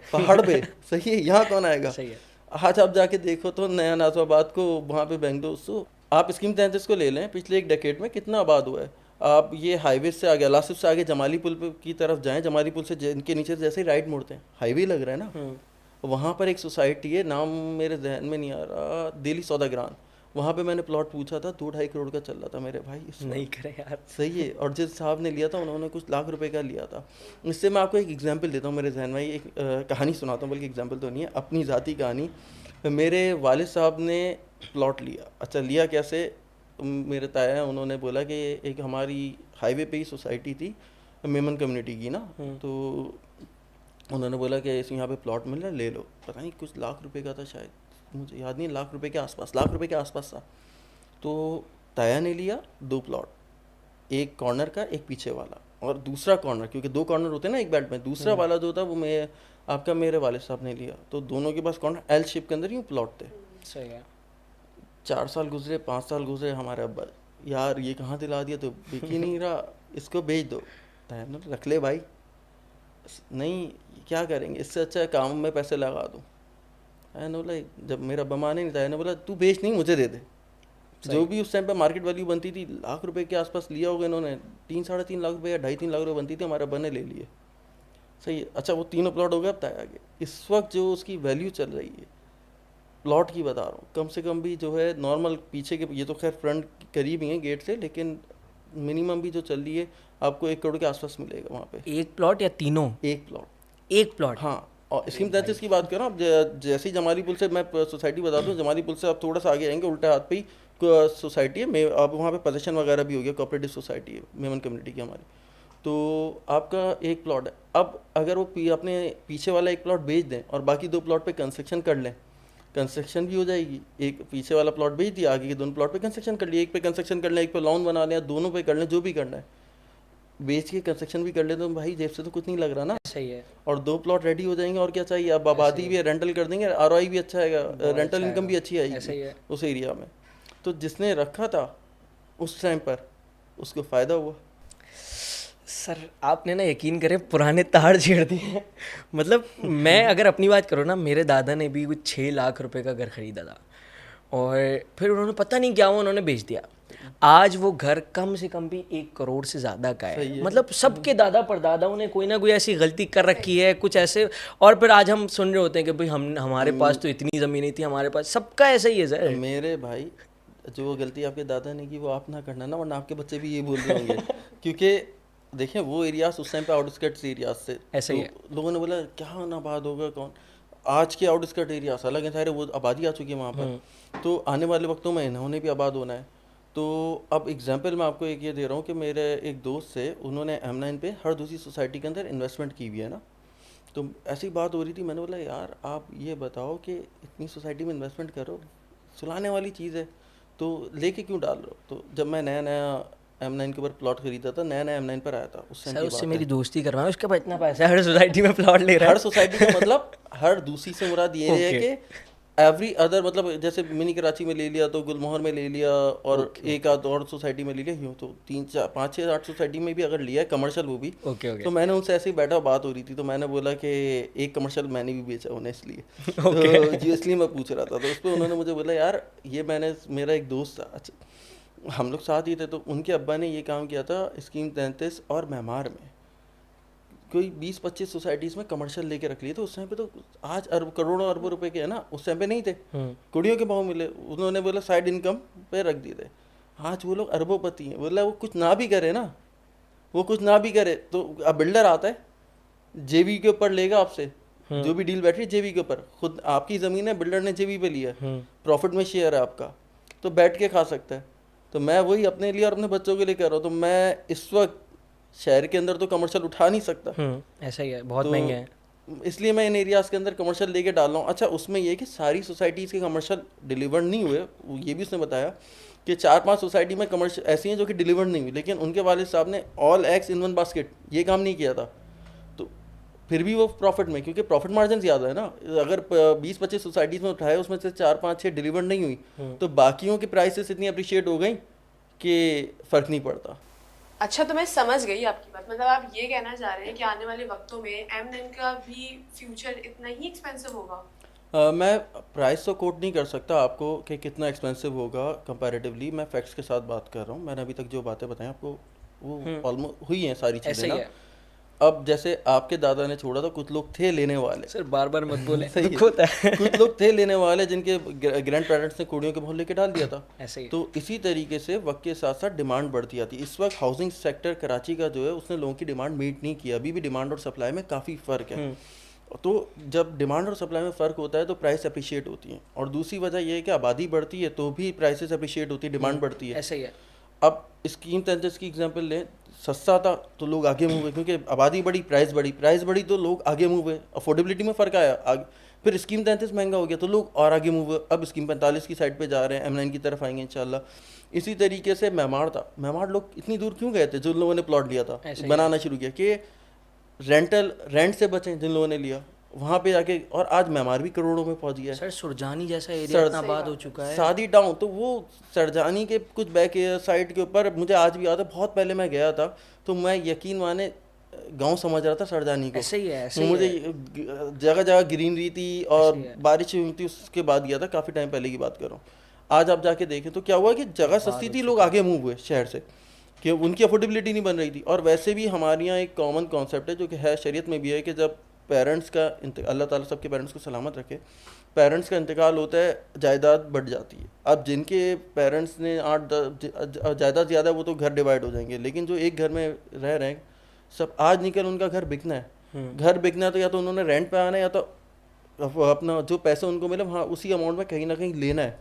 सही है, यहाँ कौन आएगा। सही है। आज आप जाके देखो तो नया नाज़ाबाद को, वहाँ पे बेंगलोर, सो आप स्कीम 33 को ले लें, पिछले 1 डेकेड में कितना आबाद हुआ है। आप ये हाईवे से आगे, लासिफ से आगे जमाली पुल की तरफ जाएं, जमाली पुल से इनके नीचे जैसे ही राइट मुड़ते हैं, हाईवे लग रहा है ना, वहाँ पर एक सोसाइटी है, नाम मेरे जहन में नहीं आ रहा, दिल्ली सौदागरान। वहाँ पे मैंने प्लॉट पूछा था, 2-2.5 करोड़ का चल रहा था मेरे भाई। नहीं करे यार, सही है। और जिस साहब ने लिया था उन्होंने कुछ लाख रुपए का लिया था। इससे मैं आपको एक एग्जांपल देता हूँ, मेरे जहन में एक कहानी सुनाता हूँ, बल्कि एग्जांपल तो नहीं है, अपनी ज़ाती कहानी। मेरे वालिद साहब ने प्लॉट लिया। अच्छा, लिया कैसे, मेरे ताया हैं, उन्होंने बोला कि एक हमारी हाईवे पे ही सोसाइटी थी मेमन कम्युनिटी की ना, तो उन्होंने बोला कि इस यहाँ पे प्लॉट मिल रहा है, ले लो। पता नहीं कुछ लाख रुपए का था शायद, मुझे याद नहीं, लाख रुपए के आसपास था। तो ताया ने लिया 2 प्लॉट, एक कॉर्नर का एक पीछे वाला, और दूसरा कॉर्नर, क्योंकि 2 कॉर्नर होते हैं ना एक बेल्ट में, दूसरा वाला जो था वो मेरे वाले साहब ने लिया। तो दोनों के पास कॉर्नर एल शेप के अंदर यूँ प्लॉट थे। सही है। 4 साल गुजरे, 5 साल गुजरे, हमारे अब्बा, यार ये कहाँ दिला दिया, तो बिक ही नहीं रहा, इसको बेच दो। ताया ने रख ले भाई, नहीं क्या करेंगे, इससे अच्छा है काम में पैसे लगा दूँ। ताया ने बोला, जब मेरा अब्बा माने नहीं, ताया ने बोला तू बेच नहीं, मुझे दे दे। जो भी उस टाइम पे मार्केट वैल्यू बनती थी, लाख रुपए के आसपास लिया होगा इन्होंने, 3-3.5 लाख रुपए या 2.5-3 लाख रुपए बनती थी, हमारे अब्बा ने ले लिए। सही है। अच्छा, वो 3 प्लॉट हो गए। अब ताया आगे इस वक्त जो उसकी वैल्यू चल रही है प्लॉट की बता रहा हूँ, कम से कम भी जो है नॉर्मल पीछे के, ये तो खैर फ्रंट करीब ही है गेट से, लेकिन मिनिमम भी जो चल रही है आपको 1 करोड़ के आसपास मिलेगा वहाँ पे। एक प्लॉट या तीनों? एक प्लॉट। हाँ, और स्कीम 33 की बात कर रहा हूँ। अब जैसे ही जमाली पुल से, मैं सोसाइटी बता दूँ, जमाली पुल से आप थोड़ा सा आगे आएंगे, उल्टे हाथ पे ही सोसाइटी है। अब वहाँ पे पोजीशन वगैरह भी हो गया, कोऑपरेटिव सोसाइटी है मेमन कम्युनिटी की हमारी। तो आपका 1 प्लॉट है। अब अगर वो अपने पीछे वाला 1 प्लॉट बेच दें और बाकी 2 प्लॉट पे कंस्ट्रक्शन कर लें, कंस्ट्रक्शन भी हो जाएगी। एक पीछे वाला प्लॉट बेच दिया, आगे के 2 प्लॉट पे कंस्ट्रक्शन कर लिया, एक पे कंस्ट्रक्शन कर लें, एक पे लॉन बना लें, दोनों पे कर लें, जो भी करना है, बेच के कंस्ट्रक्शन भी कर ले, तो भाई जेब से तो कुछ नहीं लग रहा ना। सही है। और 2 प्लॉट रेडी हो जाएंगे, और क्या चाहिए। अब आबादी भी है, रेंटल कर देंगे, आरओआई भी अच्छा आएगा, रेंटल इनकम भी अच्छी आएगी उस एरिया में। तो जिसने रखा था उस टाइम पर, उसको फ़ायदा हुआ। सर आपने ना यकीन करें पुराने तार छेड़ दिए। मतलब मैं अगर अपनी बात करूँ ना, मेरे दादा ने भी कुछ 6 लाख रुपए का घर खरीदा था, और फिर उन्होंने पता नहीं क्या हुआ, उन्होंने बेच दिया। आज वो घर कम से कम भी 1 करोड़ से ज़्यादा का है। मतलब सबके दादा परदादाओं ने कोई ना कोई ऐसी गलती कर रखी है, कुछ ऐसे। और फिर आज हम सुन रहे होते हैं कि भाई हमारे पास तो इतनी ज़मीन नहीं थी, हमारे पास। सबका ऐसा ही है सर। मेरे भाई, जो गलती आपके दादा ने की वो आप ना करना ना, वरना आपके बच्चे भी ये बोल रहे होंगे। क्योंकि देखें, वो एरियाज उस टाइम पे आउटस्कर्ट्स एरियाज से ऐसा ही है। लोगों ने बोला क्या आबाद होगा कौन। आज के आउटस्कर्ट एरियाज अलग हैं सारे, वो आबादी आ चुकी है वहाँ पर। तो आने वाले वक्तों में इन्होंने भी आबाद होना है। तो अब एग्जांपल मैं आपको एक ये दे रहा हूँ कि मेरे एक दोस्त से, उन्होंने M9 पे हर दूसरी सोसाइटी के अंदर इन्वेस्टमेंट की हुई है ना। तो ऐसी बात हो रही थी, मैंने बोला यार आप ये बताओ कि इतनी सोसाइटी में इन्वेस्टमेंट करो, सुलाने वाली चीज़ है, तो लेके क्यों डाल रहे हो। तो जब मैं नया M9 के ऊपर प्लॉट खरीदा था, नया M9 पर आया था उस सर, उससे मेरी दोस्ती करवाएं, उसके पास इतना पैसा है, हर सोसाइटी में प्लॉट ले रहा है। हर सोसाइटी का मतलब हर दूसरी से मुराद ये है कि एवरी अदर, मतलब जैसे मिनी कराची में ले लिया तो गुलमोहर में ले लिया, और एक आध और सोसाइटी में ले लिया, यूँ तो 3-4-5-6-8 सोसाइटी में भी अगर लिया है कमर्शियल वो भी। तो मैंने उनसे ऐसे ही बैठा, बात हो रही थी, तो मैंने बोला कि एक कमर्शियल मैंने भी बेचा उन्हें, इसलिए तो जी इसलिए मैं पूछ रहा था। तो उस पर उन्होंने मुझे बोला यार ये मेरा एक दोस्त था, अच्छा हम लोग साथ ही थे, तो उनके अब्बा ने ये काम किया था स्कीम 33 और मेहमार में, कोई 20-25 सोसाइटीज़ में कमर्शियल लेके रख लिए थे। उस टाइम पे तो आज करोड़ों अरबों रुपए के है ना, उस टाइम पे नहीं थे, कुड़ियों के भाव मिले, उन्होंने बोला साइड इनकम पे रख दिए थे। आज वो लोग अरबोपति हैं। बोला वो कुछ ना भी करे ना, वो कुछ ना भी करे तो अब बिल्डर आता है, जेवी के ऊपर लेगा आपसे, जो भी डील बैठी है जेवी के ऊपर, खुद आपकी ज़मीन है, बिल्डर ने जेवी पे लिया, प्रॉफिट में शेयर है आपका, तो बैठ के खा सकता है। तो मैं वही अपने लिए और अपने बच्चों के लिए कर रहा हूँ। तो मैं इस वक्त शहर के अंदर तो कमर्शियल उठा नहीं सकता, ऐसा ही है, बहुत महंगे हैं, इसलिए मैं इन एरियाज़ के अंदर कमर्शियल लेके डाल रहा हूँ। अच्छा, उसमें ये कि सारी सोसाइटीज़ के कमर्शियल डिलीवर्ड नहीं हुए, ये भी उसने बताया कि 4-5 सोसाइटी में कमर्शियल ऐसी हैं जो कि डिलीवर्ड नहीं हुई, लेकिन उनके वालिद साहब ने all eggs in one basket ये काम नहीं किया था, तो फिर भी वो प्रॉफिट में, क्योंकि प्रॉफिट मार्जिन ज़्यादा है ना। अगर 20-25 सोसाइटीज़ में उठाए, उसमें से 4-5-6 डिलीवर्ड नहीं हुई, तो बाकियों की प्राइसेस इतनी अप्रिशिएट हो गई कि फ़र्क नहीं पड़ता। अच्छा, तो मैं समझ गई आपकी बात। मतलब आप ये कहना चाह रहे हैं कि आने वाले वक्तों में M9 का भी फ्यूचर इतना ही एक्सपेंसिव होगा? मैं प्राइस तो कोट नहीं कर सकता आपको कि कितना एक्सपेंसिव होगा कंपैरेटिवली, मैं फैक्ट्स के साथ बात कर रहा हूँ। मैंने अभी तक जो बातें बताई आपको वो ऑलमोस्ट हुई हैं सारी चीज़ें ना। अब जैसे आपके दादा ने छोड़ा था, कुछ लोग थे लेने वाले, सर बार बार मत बोले, सही दुख होता है। कुछ लोग थे लेने वाले जिनके ग्रैंड पेरेंट्स ने कुड़ियों के मोहल्ले के डाल दिया था। ऐसे ही। तो इसी तरीके से वक्त के साथ साथ डिमांड बढ़ती आती। इस वक्त हाउसिंग सेक्टर कराची का जो है उसने लोगों की डिमांड मीट नहीं किया, अभी भी डिमांड और सप्लाई में काफ़ी फ़र्क है। तो जब डिमांड और सप्लाई में फ़र्क होता है तो प्राइस अप्रिशिएट होती है, और दूसरी वजह ये है कि आबादी बढ़ती है तो भी प्राइसेस अप्रिशिएट होती है, डिमांड बढ़ती है। ऐसा ही है। अब स्कीम टेंजर्स की एग्जांपल लें, सस्ता था तो लोग आगे मूव हुए, क्योंकि आबादी बढ़ी, प्राइस बढ़ी तो लोग आगे मूव हुए, अफोर्डेबिलिटी में फ़र्क आया फिर स्कीम 33 महंगा हो गया तो लोग और आगे मूव हुए, अब स्कीम 45 की साइड पे जा रहे हैं, M9 की तरफ आएंगे इंशाल्लाह। इसी तरीके से मेमार था, मेमार लोग इतनी दूर क्यों गए थे जो लोगों ने प्लॉट लिया था, ऐसा ही बनाना शुरू किया कि रेंट से बचें जिन लोगों ने लिया, वहाँ पे जाके, और आज मेमार भी करोड़ों में पहुँच गया है। सर सुरजानी जैसा एरिया सर- इतना आबाद हो चुका है। शादी डाउन, तो वो सरजानी के कुछ बैक साइड के ऊपर मुझे आज भी याद है, बहुत पहले मैं गया था तो मैं यकीन माने गांव समझ रहा था सरजानी को। ऐसे ही है, ऐसे ही मुझे है। जगह जगह ग्रीनरी थी और ऐसे ही है। बारिश हुई थी, उसके बाद गया था, काफ़ी टाइम पहले की बात कर रहा हूँ। आज आप जाके देखें तो क्या हुआ कि जगह सस्ती थी, लोग आगे मूव हुए शहर से, कि उनकी अफोर्डेबिलिटी नहीं बन रही थी। और वैसे भी हमारे यहाँ एक कॉमन कॉन्सेप्ट है जो कि है शरीयत में भी है कि जब पेरेंट्स का अल्लाह ताला सबके पेरेंट्स को सलामत रखे, पेरेंट्स का इंतकाल होता है, जायदाद बढ़ जाती है। अब जिनके पेरेंट्स ने 8-10 जायदाद ज़्यादा है वो तो घर डिवाइड हो जाएंगे, लेकिन जो एक घर में रह रहे हैं सब, आज निकल उनका घर बिकना है। घर बिकना है तो या तो उन्होंने रेंट पे आना है, या तो अपना जो पैसे उनको मिले वहाँ उसी अमाउंट में कहीं ना कहीं लेना है।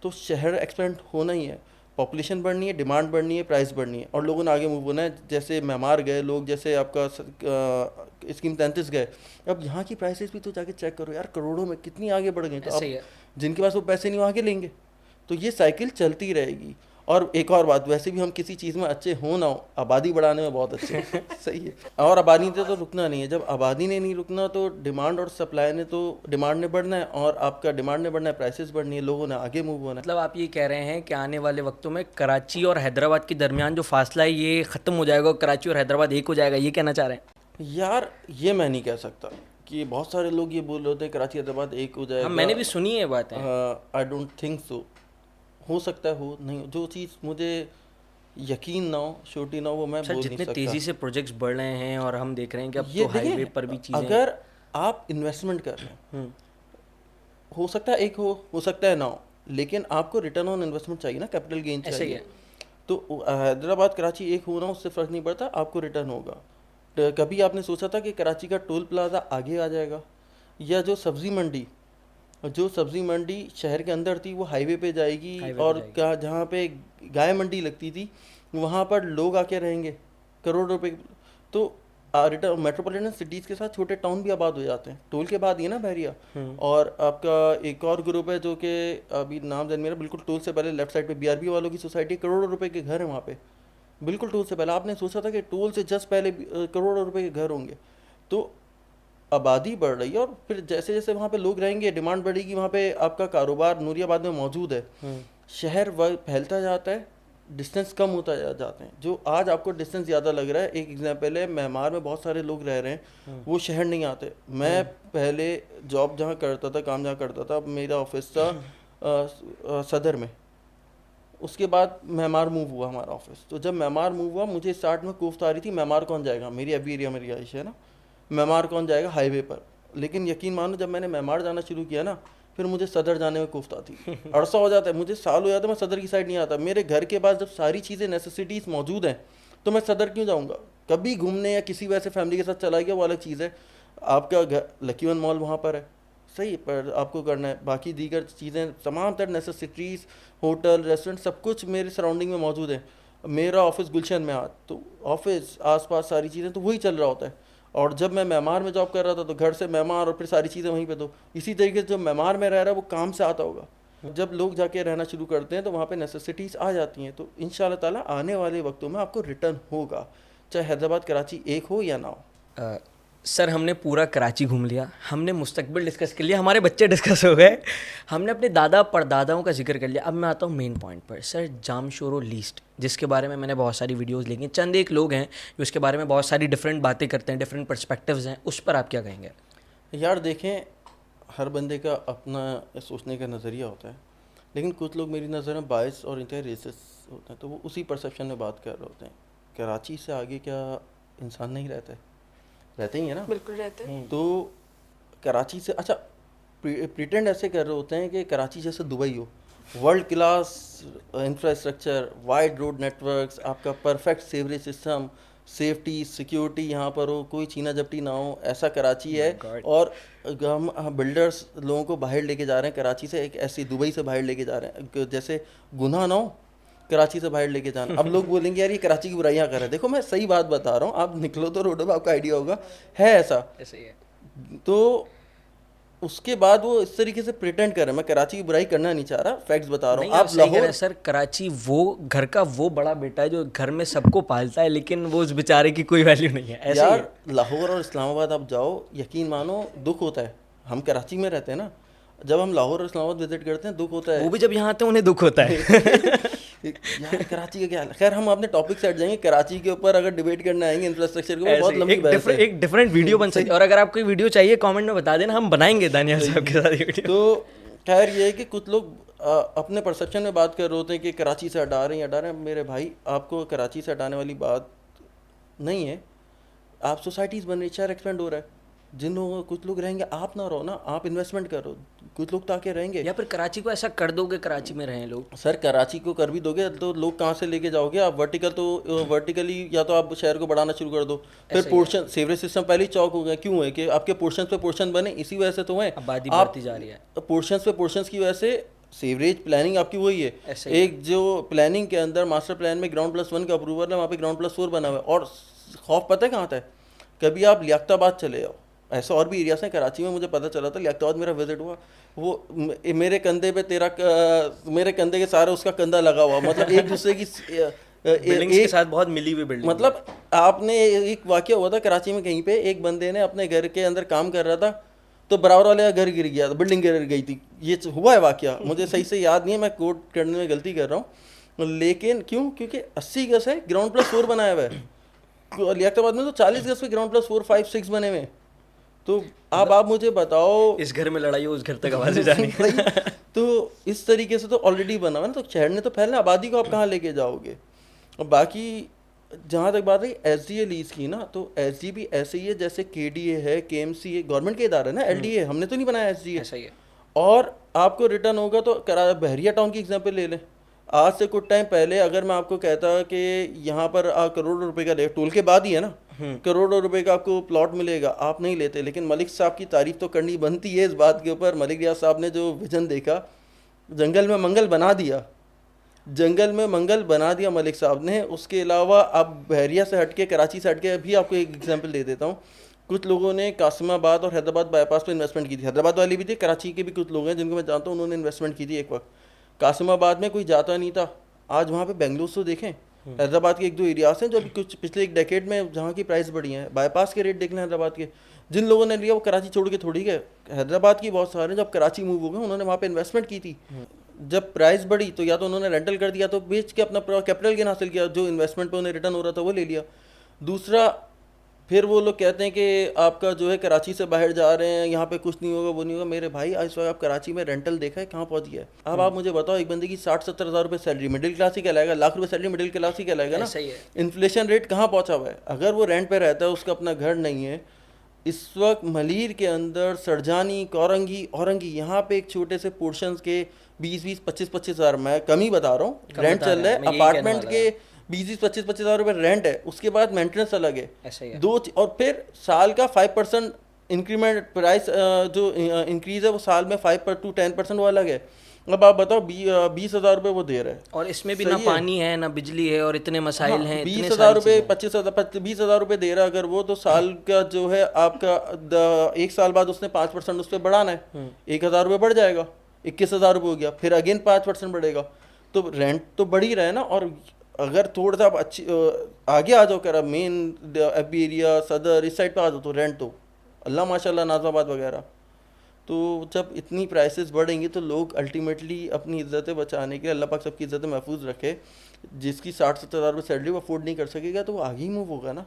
तो शहर एक्सपेंड होना ही है, पॉपुलेशन बढ़नी है, डिमांड बढ़नी है, प्राइस बढ़नी है, और लोगों ने आगे मूव होना है। जैसे मेमार गए लोग, जैसे आपका स्कीम 33 गए, अब यहाँ की प्राइसेस भी तो जाके चेक करो यार, करोड़ों में कितनी आगे बढ़ गई। तो ऐसे ही है। अब जिनके पास वो पैसे नहीं वो आगे लेंगे, तो ये साइकिल चलती रहेगी। और एक और बात, वैसे भी हम किसी चीज़ में अच्छे हो ना हो, आबादी बढ़ाने में बहुत अच्छे हैं। सही है। और आबादी ने तो रुकना नहीं है, जब आबादी ने नहीं रुकना तो डिमांड और सप्लाई ने, तो डिमांड ने बढ़ना है, और आपका डिमांड ने बढ़ना है, प्राइसेस बढ़नी है, लोगों ने आगे मूव होना है। मतलब आप ये कह रहे हैं कि आने वाले वक्तों में कराची और हैदराबाद के दरमियान जो फासला है ये ख़त्म हो जाएगा और कराची और हैदराबाद एक हो जाएगा, ये कहना चाह रहे हैं? यार ये मैं नहीं कह सकता, कि बहुत सारे लोग ये बोल रहे होते हैं कराची हैदराबाद एक हो जाएगा। हाँ, मैंने भी सुनी है बातें। I don't think so. हो सकता है, हो नहीं, जो चीज़ मुझे यकीन ना हो, श्योरिटी ना हो, वो मैं सर बोल नहीं जितने सकता। तेज़ी से प्रोजेक्ट्स बढ़ रहे हैं और हम देख रहे हैं कि अब ये तो हाईवे देखिए, पर भी चीज़ें। अगर आप इन्वेस्टमेंट कर रहे हैं, हो सकता है एक हो सकता है ना हो, लेकिन आपको रिटर्न ऑन इन्वेस्टमेंट चाहिए ना, कैपिटल गेन ऐसे ही चाहिए। है। तो हैदराबाद कराची एक होना उससे फ़र्क नहीं पड़ता, आपको रिटर्न होगा। तो कभी आपने सोचा था कि कराची का टोल प्लाजा आगे आ जाएगा, या जो सब्ज़ी मंडी शहर के अंदर थी वो हाईवे पे जाएगी, हाईवे पे और जाएगी। क्या जहाँ पे गाय मंडी लगती थी वहाँ पर लोग आके रहेंगे, करोड़ रुपए। तो रिटर्न मेट्रोपॉलिटन सिटीज़ के साथ छोटे टाउन भी आबाद हो जाते हैं, टोल के बाद ही है ना बहरिया। और आपका एक और ग्रुप है जो कि अभी नाम जान मेरा, बिल्कुल टोल से पहले लेफ्ट साइड पे BRB वालों की सोसाइटी, करोड़ों रुपए के घर हैं वहाँ पे, बिल्कुल टोल से पहले। आपने सोचा था कि टोल से जस्ट पहले करोड़ों रुपए के घर होंगे। तो आबादी बढ़ रही है, और फिर जैसे जैसे वहाँ पे लोग रहेंगे, डिमांड बढ़ेगी, वहाँ पे आपका कारोबार नूरियाबाद में मौजूद है, शहर वह फैलता जाता है, डिस्टेंस कम होता जाते हैं। जो आज आपको डिस्टेंस ज़्यादा लग रहा है, एक एग्जांपल है, मेमार में बहुत सारे लोग रह रहे हैं, वो शहर नहीं आते। मैं पहले जॉब जहाँ करता था, काम जहाँ करता था, मेरा ऑफिस था सदर में, उसके बाद मेमार मूव हुआ हमारा ऑफिस। तो जब मेमार मूव हुआ, मुझे स्टार्ट में कोफ्त आ रही थी, मेमार कौन जाएगा, मेरी अभी एरिया में रिहाइश है ना, मेमार कौन जाएगा हाईवे पर। लेकिन यकीन मानो जब मैंने मेमार जाना शुरू किया ना, फिर मुझे सदर जाने में कोफ्त आती। अरसा हो जाता है, मुझे साल हो जाता है, मैं सदर की साइड नहीं आता। मेरे घर के पास जब सारी चीज़ें नेसेसिटीज़ मौजूद हैं तो मैं सदर क्यों जाऊँगा। कभी घूमने या किसी वैसे फैमिली के साथ चला गया वो अलग चीज़ है। आपका घर लकीवन मॉल वहाँ पर है, सही, पर आपको करना है, बाकी दीगर चीज़ें तमाम तर नेसेसिटीज़, होटल, रेस्टोरेंट, सब कुछ मेरे सराउंडिंग में मौजूद है। मेरा ऑफिस गुलशन में, आज तो ऑफिस आसपास सारी चीज़ें तो वही चल रहा होता है। और जब मैं मेमार में जॉब कर रहा था तो घर से मेमार और फिर सारी चीज़ें वहीं पे। तो इसी तरीके से जो मेमार में रह रहा है वो काम से आता होगा। जब लोग जाके रहना शुरू करते हैं तो वहाँ पे नेसेसिटीज़ आ जाती हैं। तो इंशाल्लाह ताला आने वाले वक्तों में आपको रिटर्न होगा, चाहे हैदराबाद कराची एक हो या ना हो। सर हमने पूरा कराची घूम लिया, हमने मुस्तकबिल डिस्कस कर लिया, हमारे बच्चे डिस्कस हो गए, हमने अपने दादा परदादाओं का जिक्र कर लिया। अब मैं आता हूँ मेन पॉइंट पर। सर जाम शोरो लीस्ट, जिसके बारे में मैंने बहुत सारी वीडियोस देखी, चंद एक लोग हैं जो इसके बारे में बहुत सारी डिफरेंट बातें करते हैं, डिफरेंट पर्सपेक्टिव्स हैं, उस पर आप क्या कहेंगे? यार देखें, हर बंदे का अपना सोचने का नज़रिया होता है, लेकिन कुछ लोग मेरी नज़र में बायस और इंतहा रेसिस्ट होते हैं, तो वो उसी परसेप्शन में बात कर रहे होते हैं। कराची से आगे क्या इंसान नहीं रहता है? रहते ही है ना। बिल्कुल रहते हैं। तो कराची से, अच्छा, प्रिटेंड ऐसे कर रहे होते हैं कि कराची जैसे दुबई हो, world class infrastructure, wide road networks, आपका perfect sewerage system, safety security यहाँ पर हो, कोई छीना झपटी ना हो, ऐसा कराची है। God. और हम बिल्डर्स लोगों को बाहर लेके जा रहे हैं कराची से, एक ऐसी दुबई से बाहर लेके जा रहे हैं जैसे गुनाह ना हो कराची से बाहर लेके जाना। अब लोग बोलेंगे यार ये कराची की बुराइयां कर रहे हैं, देखो मैं सही बात बता रहा हूँ, आप निकलो तो रोड में, आपका आइडिया होगा, है ऐसा। ऐसे ही है। तो उसके बाद वो इस तरीके से प्रिटेंड कर रहे हैं, मैं कराची की बुराई करना नहीं चाह रहा, फैक्ट्स बता रहा नहीं हूँ। आप आप सही कह रहे हैं लाहौर, सर, कराची वो घर का वो बड़ा बेटा है जो घर में सबको पालता है, लेकिन वो उस बेचारे की कोई वैल्यू नहीं है। ऐसे ही यार है। लाहौर और इस्लामाबाद आप जाओ, यकीन मानो दुख होता है। हम कराची में रहते हैं ना, जब हम लाहौर और इस्लामाबाद विजिट करते हैं दुख होता है। वो भी जब यहाँ आते हैं उन्हें दुख होता है। यार कराची का क्या हाल है? खैर हम अपने टॉपिक से हट जाएंगे, कराची के ऊपर अगर डिबेट करने आएंगे इंफ्रास्ट्रक्चर के ऊपर बहुत लंबी बहस है। एक डिफरेंट वीडियो बन सकती है, और अगर आपको कोई वीडियो चाहिए कमेंट में बता देना, हम बनाएंगे दानिया साहब के साथ ये वीडियो। तो खैर ये है कि कुछ लोग अपने परसेप्शन में बात कर रहे होते हैं कि कराची से हटा रहे हैं। मेरे भाई, आपको कराची से हटाने वाली बात नहीं है। आप सोसाइटीज़ बन रही, शहर एक्सपेंड हो रहा है, जिन लोगों कुछ लोग रहेंगे, आप ना रहो ना, आप इन्वेस्टमेंट करो, कुछ लोग ताकि रहेंगे। या फिर कराची को ऐसा कर दोगे कराची में रहें लोग। सर कराची को कर भी दोगे तो लोग कहाँ से लेके जाओगे आप? वर्टिकली या तो आप शहर को बढ़ाना शुरू कर दो, फिर पोर्शन सीवरेज सिस्टम पहले ही चौक हो गया। क्यों है कि आपके पोर्शन पे पोर्शन बने, इसी वजह से तो है, आबादी बढ़ती जा रही है। पोर्शन पे पोर्शन की वजह से सीवरेज प्लानिंग आपकी वही है। ऐसे ही एक जो प्लानिंग के अंदर मास्टर प्लान में ग्राउंड+1 का अप्रूवल है, वहाँ पे ग्राउंड+4 बना हुआ है। और खौफ पता है कहाँ आता है? कभी आप लियाकताबाद चले जाओ, ऐसा और भी एरियाज हैं कराची में, मुझे पता चला था लियाकताबाद मेरा विजिट हुआ, वो मेरे कंधे पे मेरे कंधे के सारे उसका कंधा लगा हुआ, मतलब एक दूसरे की बिल्डिंग्स के साथ बहुत मिली हुई बिल्डिंग। मतलब आपने एक वाकया हुआ था कराची में, कहीं पे एक बंदे ने अपने घर के अंदर काम कर रहा था तो बराबर वाले का घर गिर गया था, बिल्डिंग गिर गई थी। ये हुआ है वाकया, मुझे सही से याद नहीं है, मैं कोट करने में गलती कर रहा हूँ, लेकिन क्यों? क्योंकि 80 गज है, ग्राउंड+4 बनाया हुआ है। लियाकताबाद में तो 40 गज पे ग्राउंड+4, 5, 6 बने हुए। तो अब आप मुझे बताओ, इस घर में लड़ाई हो उस घर तक आवाज़ें जानी। तो इस तरीके से तो ऑलरेडी बना हुआ है ना, तो शहर ने तो फैलना, आबादी को आप कहाँ लेके जाओगे? और बाकी जहाँ तक बात रही SDA लीज की ना, तो SDA भी ऐसे ही है जैसे KDA है, KMC है, गवर्नमेंट के इदारे ना, LDA हमने तो नहीं बनाया SDA। ऐसा ही है। और आपको रिटर्न होगा तो बहरिया टाउन की एग्जांपल ले लें। आज से कुछ टाइम पहले अगर मैं आपको कहता कि यहाँ पर करोड़ों रुपए का टोल के बाद ही है ना, करोड़ों रुपए का आपको प्लॉट मिलेगा, आप नहीं लेते। लेकिन मलिक साहब की तारीफ तो करनी बनती है इस बात के ऊपर। मलिक रियाज साहब ने जो विजन देखा, जंगल में मंगल बना दिया, जंगल में मंगल बना दिया मलिक साहब ने। उसके अलावा आप बहरिया से हटके, कराची से हटके, अभी आपको एक एग्जांपल दे देता हूँ। कुछ लोगों ने कासिमाबाद और हैदराबाद बाईपास पे इन्वेस्टमेंट की थी, हैदराबाद वाले भी थे, कराची के भी कुछ लोग हैं जिनको मैं जानता हूँ, उन्होंने इन्वेस्टमेंट की थी एक वक्त। कासिमाबाद में कोई जाता नहीं था, आज वहाँ पे बेंगलुरु तो देखें, हैदराबाद के 1-2 एरियाज हैं जो अभी कुछ पिछले एक डेकेड में जहाँ की प्राइस बढ़ी है। बाईपास के रेट देख लें हैदराबाद के, जिन लोगों ने लिया वो कराची छोड़ के थोड़ी गए। हैदराबाद की बहुत सारे जब कराची मूव हो गए, उन्होंने वहाँ पे इन्वेस्टमेंट की थी। जब प्राइस बढ़ी तो या तो उन्होंने रेंटल कर दिया, तो बेच के अपना कैपिटल गेन हासिल किया, जो इन्वेस्टमेंट पे उन्हें रिटर्न हो रहा था वो ले लिया। दूसरा, फिर वो लोग कहते हैं कि आपका जो है कराची से बाहर जा रहे हैं, यहाँ पे कुछ नहीं होगा, वो नहीं होगा। मेरे भाई आज वक्त आप कराची में रेंटल देखा है कहाँ पहुँच गया है? अब आप मुझे बताओ, एक बंदे की 60-70 हज़ार रुपये सैलरी मिडिल क्लास ही कहलाएगा, लाख रुपये सैलरी मिडिल क्लास ही कहलाएगा ना। सही है। इन्फ्लेशन रेट कहाँ पहुँचा हुआ है? अगर वो रेंट पे रहता है, उसका अपना घर नहीं है। इस वक्त मलीर के अंदर सरजानी, औरंगी यहाँ पे एक छोटे से पोर्शंस के 20-20, 25-25 हज़ार, मैं कम ही बता रहा हूँ, रेंट चल रहा है। अपार्टमेंट के 20-20, 25-25 हज़ार रुपये रेंट है, उसके बाद मेंटेनेंस अलग है, ऐसा ही है। और फिर साल का 5% इंक्रीमेंट प्राइस जो इंक्रीज है वो साल में 5 to 10% वो अलग है। अब आप बताओ 20,000 रुपये वो दे रहा है, और इसमें भी ना पानी है ना बिजली है, और इतने मसाइल हैं, 20,000 रुपये, 20,000 रुपये दे रहा है अगर वो, तो साल का जो है आपका 1 साल बाद उसने 5% उस पर बढ़ाना है, 1,000 रुपये बढ़ जाएगा, 21,000 रुपये हो गया, फिर अगेन 5% बढ़ेगा, तो रेंट तो बढ़ ही रहा है ना। और अगर थोड़ा सा आप अच्छी आगे आ जाओ, कर मेन FB एरिया, सदर, इस साइड पे आ जाओ, तो रेंट तो अल्लाह माशाल्लाह, नाजाबाद वगैरह। तो जब इतनी प्राइसेस बढ़ेंगी तो लोग अल्टीमेटली अपनी इज्जतें बचाने के लिए, अल्लाह पाक सबकी इज्जतें महफूज रखे, जिसकी 60-70 हज़ार रुपये सैलरी वो अफोर्ड नहीं कर सकेगा तो वो आगे ही मूव होगा ना,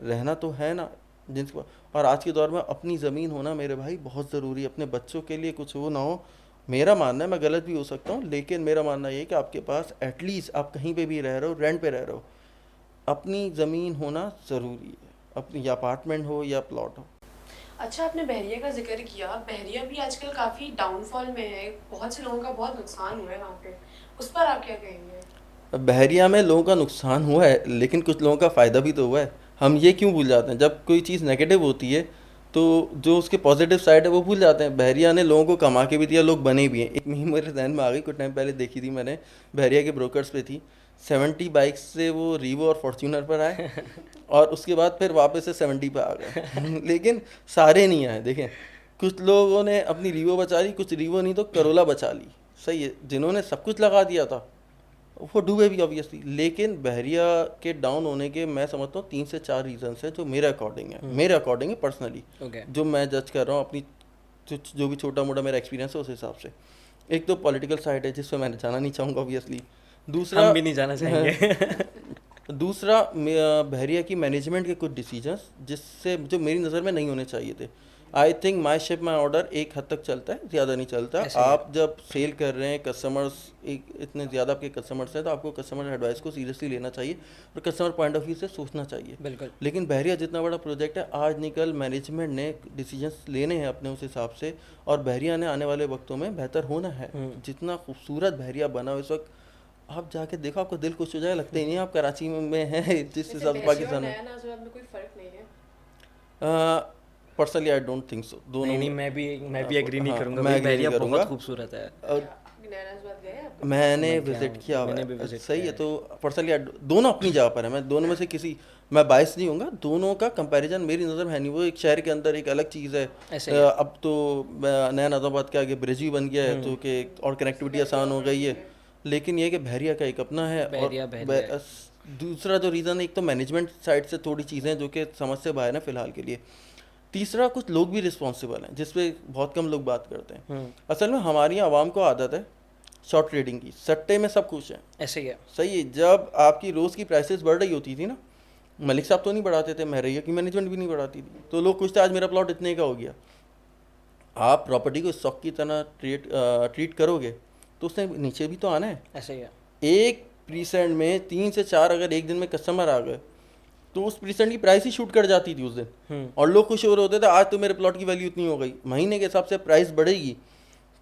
रहना तो है ना जिनको। और आज के दौर में अपनी ज़मीन होना मेरे भाई बहुत ज़रूरी है, अपने बच्चों के लिए कुछ हो ना हो। मेरा मानना है, मैं गलत भी हो सकता हूँ, लेकिन मेरा मानना ये है कि आपके पास एटलीस्ट आप कहीं पे भी रह रहे हो, रेंट पे रह रहे हो, अपनी ज़मीन होना ज़रूरी है, अपनी या अपार्टमेंट हो या प्लॉट हो। अच्छा, आपने बहरिया का जिक्र किया। बहरिया भी आजकल काफ़ी डाउनफॉल में है, बहुत से लोगों का बहुत नुकसान हुआ है वहाँ पे, उस पर आप क्या कहेंगे? बहरिया में लोगों का नुकसान हुआ है, लेकिन कुछ लोगों का फ़ायदा भी तो हुआ है। हम ये क्यों भूल जाते हैं? जब कोई चीज़ नेगेटिव होती है तो जो उसके पॉजिटिव साइड है वो भूल जाते हैं। बहरिया ने लोगों को कमा के भी दिया, लोग बने भी हैं। एक मुहिम मेरे जहन में आ गई, कुछ टाइम पहले देखी थी मैंने, बहरिया के ब्रोकर्स पे थी। 70 बाइक्स से वो रीवो और फॉर्च्यूनर पर आए और उसके बाद फिर वापस से 70 पे आ गए लेकिन सारे नहीं आए। देखें, कुछ लोगों ने अपनी रीवो बचा ली, कुछ रीवो नहीं तो करोला बचा ली। सही है, जिन्होंने सब कुछ लगा दिया था वो डूबे भी ऑब्वियसली। लेकिन बहरिया के डाउन होने के मैं समझता हूँ 3 से 4 रीजंस हैं जो मेरे अकॉर्डिंग है पर्सनली, ओके, जो मैं जज कर रहा हूँ अपनी जो भी छोटा मोटा मेरा एक्सपीरियंस है उस हिसाब से। एक तो पॉलिटिकल साइड है जिस पर मैंने जाना नहीं चाहूँगा ऑब्वियसली। दूसरा हम भी नहीं जाना चाहेंगे दूसरा बहरिया की मैनेजमेंट के कुछ डिसीजंस जिससे जो मेरी नज़र में नहीं होने चाहिए थे। I think my ship my order एक हद तक चलता है, ज़्यादा नहीं चलता। ऐसे ही है। आप जब सेल कर रहे हैं, कस्टमर्स एक इतने ज़्यादा आपके कस्टमर्स हैं तो आपको कस्टमर एडवाइस को सीरियसली लेना चाहिए और कस्टमर पॉइंट ऑफ व्यू से सोचना चाहिए। बिल्कुल। लेकिन बहरिया जितना बड़ा प्रोजेक्ट है, आज निकल मैनेजमेंट ने डिसीजंस लेने हैं अपने उस हिसाब से, और बहरिया ने आने वाले वक्तों में बेहतर होना है। जितना खूबसूरत बहरिया बना हो इस वक्त, आप जाके देखो आपको दिल खुश हो जाए, लगता ही नहीं आप कराची में हैं जिस हिसाब से पाकिस्तान में। नया नाज़िर में कोई फ़र्क नहीं है। Personally I don't think so. दोनों नहीं, मैं भी एग्री नहीं हाँ, करूंगा मैं भाई, agree नहीं बहरिया करूंगा। बहुत खूबसूरत है। और नया नाज़िर गए आप? मैंने मैं गया विजिट हूँ, किया हुआ मैंने भी है। visit सही किया है, तो पर्सनली दोनों अपनी जगह पर है। मैं दोनों में से किसी, मैं बायस नहीं हूँगा, दोनों का कंपैरिजन मेरी नज़र में है नहीं। वो एक शहर के अंदर एक अलग चीज़ है। ऐसे ही है। अब तो नया नाज़ाबाद के आगे ब्रिज भी बन गया है तो कि और कनेक्टिविटी आसान हो गई है। लेकिन ये है कि बहरिया का एक अपना है। बहरिया और है। दूसरा जो रीज़न है, एक तो मैनेजमेंट साइड से थोड़ी चीज़ें जो कि समझ से बाहर हैं फ़िलहाल के लिए। तीसरा, कुछ लोग भी रिस्पॉन्सिबल हैं जिस पे बहुत कम लोग बात करते हैं। असल में हमारी यहाँ आवाम को आदत है शॉर्ट ट्रेडिंग की, सट्टे में सब कुछ है। ऐसे ही है। सही है, जब आपकी रोज़ की प्राइसेस बढ़ रही होती थी ना, मलिक साहब तो नहीं बढ़ाते थे, महरैया की मैनेजमेंट भी नहीं बढ़ाती थी, तो लोग कुछ थे आज मेरा प्लॉट इतने का हो गया। आप प्रॉपर्टी को स्टॉक की तरह ट्रीट करोगे तो उसने नीचे भी तो आना है। ऐसे ही है। एक प्रीसेंट में 3 से 4 अगर एक दिन में कस्टमर आ गए तो उस प्रीसेंट की प्राइस ही शूट कर जाती थी उस दिन, और लोग खुश हो रहे होते थे आज तो मेरे प्लॉट की वैल्यू इतनी हो गई। महीने के हिसाब से प्राइस बढ़ेगी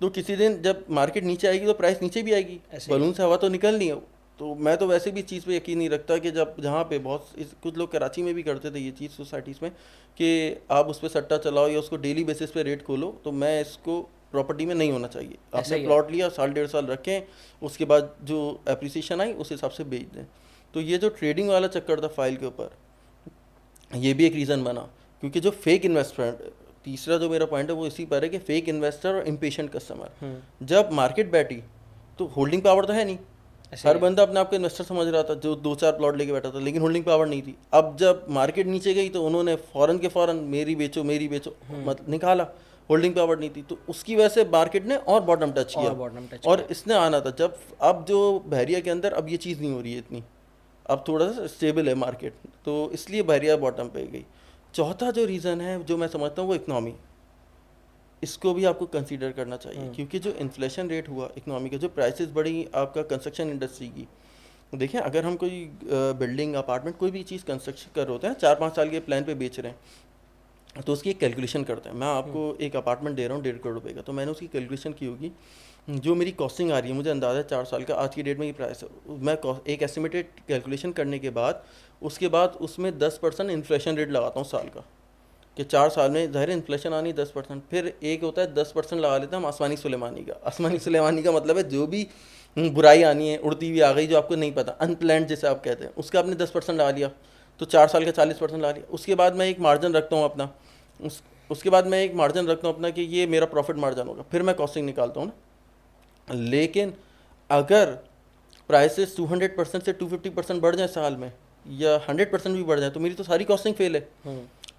तो किसी दिन जब मार्केट नीचे आएगी तो प्राइस नीचे भी आएगी, ऐसे ही। बलून से हवा तो निकलनी है। तो मैं तो वैसे भी इस चीज़ पे यकीन नहीं रखता कि जब जहाँ पे कुछ लोग कराची में भी करते थे ये चीज़ सोसाइटीज़ में कि आप उस पर सट्टा चलाओ या उसको डेली बेसिस पे रेट खोलो, तो मैं इसको प्रॉपर्टी में नहीं होना चाहिए। ऐसा आपने ही है। प्लॉट लिया, साल 1.5 साल रखें, उसके बाद जो एप्रिसिएशन आई उस हिसाब से बेच दें। तो ये जो ट्रेडिंग वाला चक्कर था फाइल के ऊपर, ये भी एक रीज़न बना, क्योंकि जो फेक इन्वेस्टमेंट, तीसरा जो मेरा पॉइंट है वो इसी पर है कि फेक इन्वेस्टर और इम्पेशेंट कस्टमर, जब मार्केट बैठी तो होल्डिंग पावर तो है नहीं। ऐसे हर ही है। बंदा अपने आप को इन्वेस्टर समझ रहा था जो 2-4 प्लॉट लेके बैठा था, लेकिन होल्डिंग पावर नहीं थी। अब जब मार्केट नीचे गई तो उन्होंने फ़ौरन के फ़ौरन मेरी बेचो मत निकाला, होल्डिंग पावर नहीं थी, तो उसकी वजह से मार्केट ने और बॉटम टच किया। और bottom touch और इसने आना था जब, अब जो बहरिया के अंदर अब ये चीज़ नहीं हो रही है इतनी, अब थोड़ा सा स्टेबल है मार्केट, तो इसलिए बहरिया बॉटम पे गई। चौथा जो रीज़न है जो मैं समझता हूँ वो इकनॉमी, इसको भी आपको कंसीडर करना चाहिए, क्योंकि जो इन्फ्लेशन रेट हुआ इकनॉमी का, जो प्राइसेस बढ़ी आपका कंस्ट्रक्शन इंडस्ट्री की। देखिए, अगर हम कोई बिल्डिंग अपार्टमेंट कोई भी चीज़ कंस्ट्रक्शन कर होते हैं 4-5 साल के प्लान पे बेच रहे हैं, तो उसकी एक कैलकुलेशन करते हैं। मैं आपको एक अपार्टमेंट दे रहा हूँ 1.5 करोड़ रुपये का, तो मैंने उसकी कैलकुलेशन की होगी, जो मेरी कॉस्टिंग आ रही है मुझे अंदाज़ा है 4 साल का, आज की डेट में ये प्राइस है। मैं एक एस्टिमेटेड कैलकुलेशन करने के बाद उसके बाद उसमें 10% इन्फ्लेशन रेट लगाता हूँ साल का, कि 4 साल में ज़ाहिर इन्फ्लेशन आनी 10%। फिर एक होता है 10% लगा लेते हैं हम आसमानी सुलेमानी का। आसमानी सुलेमानी का मतलब है जो भी बुराई आनी है, उड़ती हुई आ गई जो आपको नहीं पता, अनप्लैंड जिसे आप कहते हैं, उसका आपने 10% लगा लिया, तो 4 साल का 40% लगा लिया। उसके बाद मैं एक मार्जिन रखता हूँ अपना, उसके बाद मैं एक मार्जिन रखता हूँ अपना कि ये मेरा प्रॉफिट मार्जिन होगा, फिर मैं कॉस्टिंग निकालता हूँ ना। लेकिन अगर प्राइसेस 200% से 250% बढ़ जाए साल में, या 100% भी बढ़ जाए, तो मेरी तो सारी कॉस्टिंग फेल है।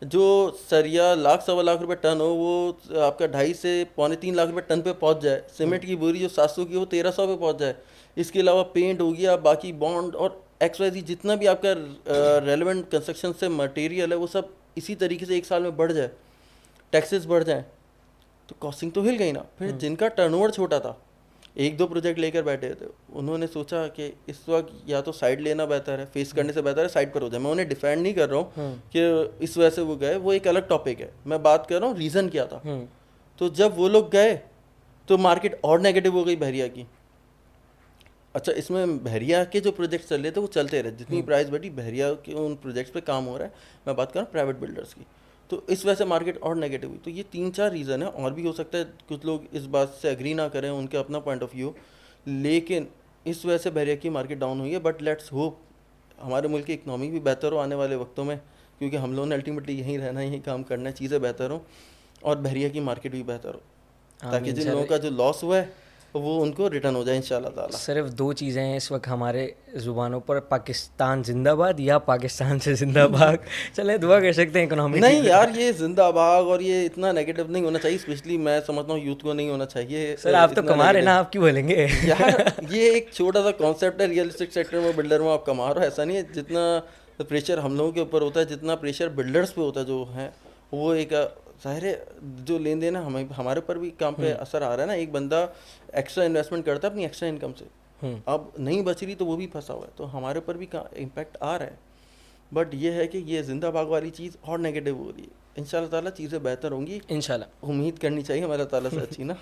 जो सरिया लाख 1.25 लाख रुपए टन हो वो आपका 2.5 से 2.25 लाख रुपए टन पे पहुंच जाए, सीमेंट की बोरी जो 700 की हो 1300 पे पहुंच जाए, इसके अलावा पेंट हो गया, बाकी बॉन्ड और XYZ जितना भी आपका रेलेवेंट कंस्ट्रक्शन से मटेरियल है वो सब इसी तरीके से एक साल में बढ़ जाए, टैक्सेस बढ़ जाए, तो कॉस्टिंग तो हिल गई ना। फिर जिनका टर्नओवर छोटा था, 1-2 प्रोजेक्ट लेकर बैठे थे, उन्होंने सोचा कि इस वक्त या तो साइड लेना बेहतर है, फेस करने से बेहतर है साइड पर हो जाए। मैं उन्हें डिफेंड नहीं कर रहा हूँ कि इस वजह से वो गए, वो एक अलग टॉपिक है, मैं बात कर रहा हूँ रीज़न क्या था। तो जब वो लोग गए तो मार्केट और नेगेटिव हो गई बहरिया की। अच्छा, इसमें बहरिया के जो प्रोजेक्ट चल रहे थे वो चलते रहे, जितनी प्राइस बढ़ी बहरिया के उन प्रोजेक्ट्स पे काम हो रहा है। मैं बात कर रहा हूँ प्राइवेट बिल्डर्स की, तो इस वजह से मार्केट और नेगेटिव हुई। तो ये 3-4 रीज़न है, और भी हो सकता है कुछ लोग इस बात से एग्री ना करें, उनका अपना पॉइंट ऑफ व्यू, लेकिन इस वजह से बहरिया की मार्केट डाउन हुई है। बट लेट्स होप हमारे मुल्क की इकनॉमी भी बेहतर हो आने वाले वक्तों में, क्योंकि हम लोगों ने अल्टीमेटली यहीं रहना है, यहीं काम करना है, चीज़ें बेहतर हो और बहरिया की मार्केट भी बेहतर हो, ताकि आमीन जिन सर। लोगों का जो लॉस हुआ है वो उनको रिटर्न हो जाए इंशाल्लाह ताला। सिर्फ 2 चीज़ें हैं इस वक्त हमारे ज़ुबानों पर, पाकिस्तान जिंदाबाद या पाकिस्तान से जिंदाबाद। चले दुआ कर सकते हैं इकोनॉमी नहीं यार, ये जिंदाबाद और ये इतना नेगेटिव नहीं होना चाहिए, स्पेशली मैं समझता हूँ यूथ को नहीं होना चाहिए। सर आप तो इतना कमा रहे negative। ना, आप क्यों बोलेंगे? यार ये एक छोटा सा कॉन्सेप्ट है, रियल एस्टेट सेक्टर में बिल्डर में आप कमा रहे हो, ऐसा नहीं है। जितना प्रेशर हम लोगों के ऊपर होता है, जितना प्रेशर बिल्डर्स पे होता है जो है, वो एक ज़ाहिर है जो लेन देन है हमें हमारे ऊपर भी काम पे असर आ रहा है ना। एक बंदा एक्स्ट्रा इन्वेस्टमेंट करता है अपनी एक्स्ट्रा इनकम से, अब नहीं बच रही तो वो भी फंसा हुआ है, तो हमारे ऊपर भी इम्पैक्ट आ रहा है। बट ये है कि ये जिंदा भाग वाली चीज़ और नेगेटिव हो रही है। इंशाल्लाह ताला चीज़ें बेहतर होंगी, इंशाल्लाह। उम्मीद करनी चाहिए हमारे ताला से अच्छी ना।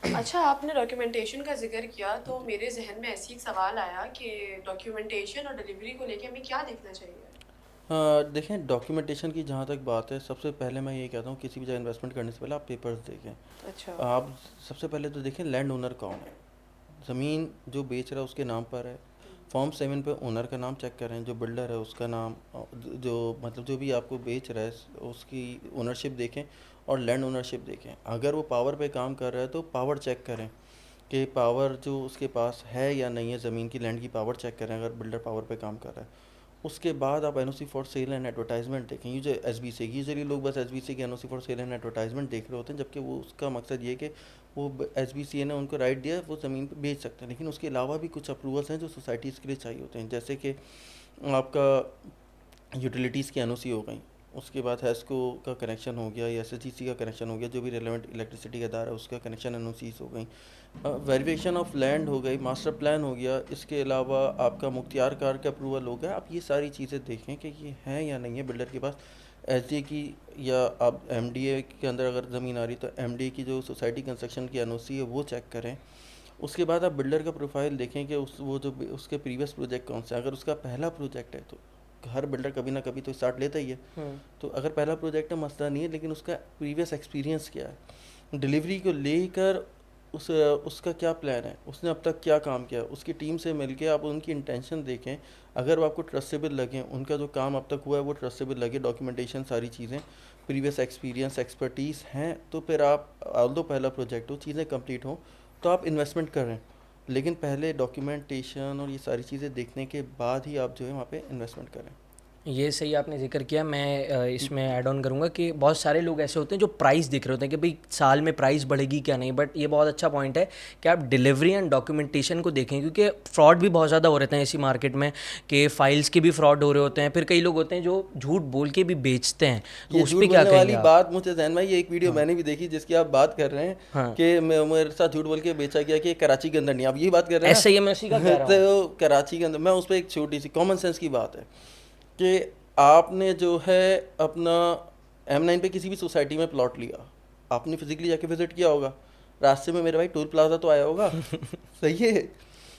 अच्छा, आपने डॉक्यूमेंटेशन का जिक्र किया तो मेरे जहन में ऐसी एक सवाल आया कि डॉक्यूमेंटेशन और डिलीवरी को लेके हमें क्या देखना चाहिए? देखें, डॉक्यूमेंटेशन की जहाँ तक बात है, सबसे पहले मैं ये कहता हूँ किसी भी जगह इन्वेस्टमेंट करने से पहले आप पेपर्स देखें। अच्छा। आप सबसे पहले तो देखें लैंड ओनर कौन है, ज़मीन जो बेच रहा है उसके नाम पर है। फॉर्म 7 पे ओनर का नाम चेक करें, जो बिल्डर है उसका नाम, जो मतलब जो भी आपको बेच रहा है उसकी ओनरशिप देखें और लैंड ओनरशिप देखें। अगर वो पावर पे काम कर रहा है तो पावर चेक करें कि पावर जो उसके पास है या नहीं है, ज़मीन की लैंड की पावर चेक करें अगर बिल्डर पावर पे काम कर रहा है। उसके बाद आप NOC for sale and advertisement देखें। ये जो एसबीसी यूजुअली लोग बस एसबीसी के NOC for sale and advertisement देख रहे होते हैं, जबकि वो उसका मकसद ये है कि वो एसबीसी ने उनको राइट दिया वो ज़मीन पे बेच सकते हैं। लेकिन उसके अलावा भी कुछ अप्रूवल्स हैं जो सोसाइटीज़ के लिए चाहिए होते हैं, जैसे कि आपका यूटिलिटीज़ की एनओसी हो गई, उसके बाद हैस्को का कनेक्शन हो गया या एसएचजीसी का कनेक्शन हो गया, जो भी रेलेवेंट इलेक्ट्रिसिटी का अदारा है उसका कनेक्शन एनओसीज हो गई, वेरिफिकेशन ऑफ लैंड हो गई, मास्टर प्लान हो गया, इसके अलावा आपका मुख्तियार कार का अप्रूवल हो गया। आप ये सारी चीज़ें देखें कि ये हैं या नहीं है बिल्डर के पास। एसडी की या आप एमडीए के अंदर अगर ज़मीन आ रही तो एमडीए की जो सोसाइटी कंस्ट्रक्शन की एनओसी है वो चेक करें। उसके बाद आप बिल्डर का प्रोफाइल देखें कि उसके प्रीवियस प्रोजेक्ट कौन से हैं। अगर उसका पहला प्रोजेक्ट है तो हर बिल्डर कभी ना कभी तो स्टार्ट लेता ही है, तो अगर पहला प्रोजेक्ट है मसला नहीं है, लेकिन उसका प्रीवियस एक्सपीरियंस क्या है, डिलीवरी को लेकर उसका क्या प्लान है, उसने अब तक क्या काम किया, उसकी टीम से मिलके आप उनकी इंटेंशन देखें। अगर वो आपको ट्रस्टेबल लगे, उनका जो काम अब तक हुआ है वो ट्रस्टेबल लगे, डॉक्यूमेंटेशन सारी चीज़ें, प्रीवियस एक्सपीरियंस एक्सपर्टीज़ हैं, तो फिर आप ऑल्दो पहला प्रोजेक्ट हो, चीज़ें कंप्लीट हो, तो आप इन्वेस्टमेंट करें। लेकिन पहले डॉक्यूमेंटेशन और ये सारी चीज़ें देखने के बाद ही आप जो है वहाँ पे इन्वेस्टमेंट करें। ये सही आपने जिक्र किया। मैं इसमें ऐड ऑन करूँगा कि बहुत सारे लोग ऐसे होते हैं जो प्राइस दिख रहे होते हैं कि भाई साल में प्राइस बढ़ेगी क्या नहीं, बट ये बहुत अच्छा पॉइंट है कि आप डिलीवरी एंड डॉक्यूमेंटेशन को देखें, क्योंकि फ्रॉड भी बहुत ज़्यादा हो रहते हैं इसी मार्केट में, कि फाइल्स के भी फ्रॉड हो रहे होते हैं। फिर कई लोग होते हैं जो झूठ बोल के भी बेचते हैं, तो ये उस झूठ पर क्या बोलने कहेंगे वाली आप? बात मुझे ध्यान में, ये एक वीडियो मैंने भी देखी जिसकी आप बात कर रहे हैं हाँ। कि मेरे साथ झूठ बोल के बेचा गया कि कराची के अंदर नहीं, आप यही बात कर रहे हैं ऐसे ही मैं उसी का कह रहा हूँ। तो कराची के अंदर मैं उस पर एक छोटी सी कॉमन सेंस की बात है कि आपने जो है अपना M9 पे किसी भी सोसाइटी में प्लॉट लिया, आपने फिजिकली जाके विजिट किया होगा, रास्ते में मेरे भाई टोल प्लाजा तो आया होगा सही है।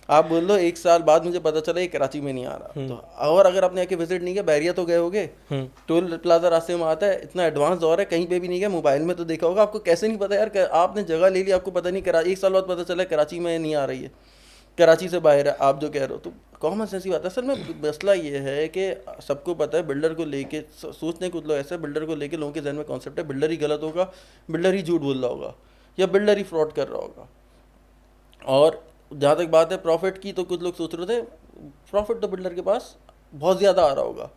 आप बोल लो 1 साल बाद मुझे पता चला ये कराची में नहीं आ रहा, तो और अगर आपने आके विजिट नहीं किया, बहरिया तो गए होगे, टोल प्लाजा रास्ते में आता है, इतना एडवांस दौर है, कहीं पे भी नहीं गया, मोबाइल में तो देखा होगा, आपको कैसे नहीं पता यार, आपने जगह ले ली, आपको पता नहीं, 1 साल बाद पता चला कराची में नहीं आ रही है, कराची से बाहर है, आप जो कह रहे हो। तो कॉमन सेंस की बात है। असल में मसला ये है कि सबको पता है बिल्डर को लेके सोचने कुछ लोग ऐसे, बिल्डर को लेके लोगों के जहन में कॉन्सेप्ट है बिल्डर ही गलत होगा, बिल्डर ही झूठ बोल रहा होगा या बिल्डर ही फ्रॉड कर रहा होगा। और जहाँ तक बात है प्रॉफिट की, तो कुछ लोग सोच रहे थे प्रॉफिट तो बिल्डर के पास बहुत ज़्यादा आ रहा होगा,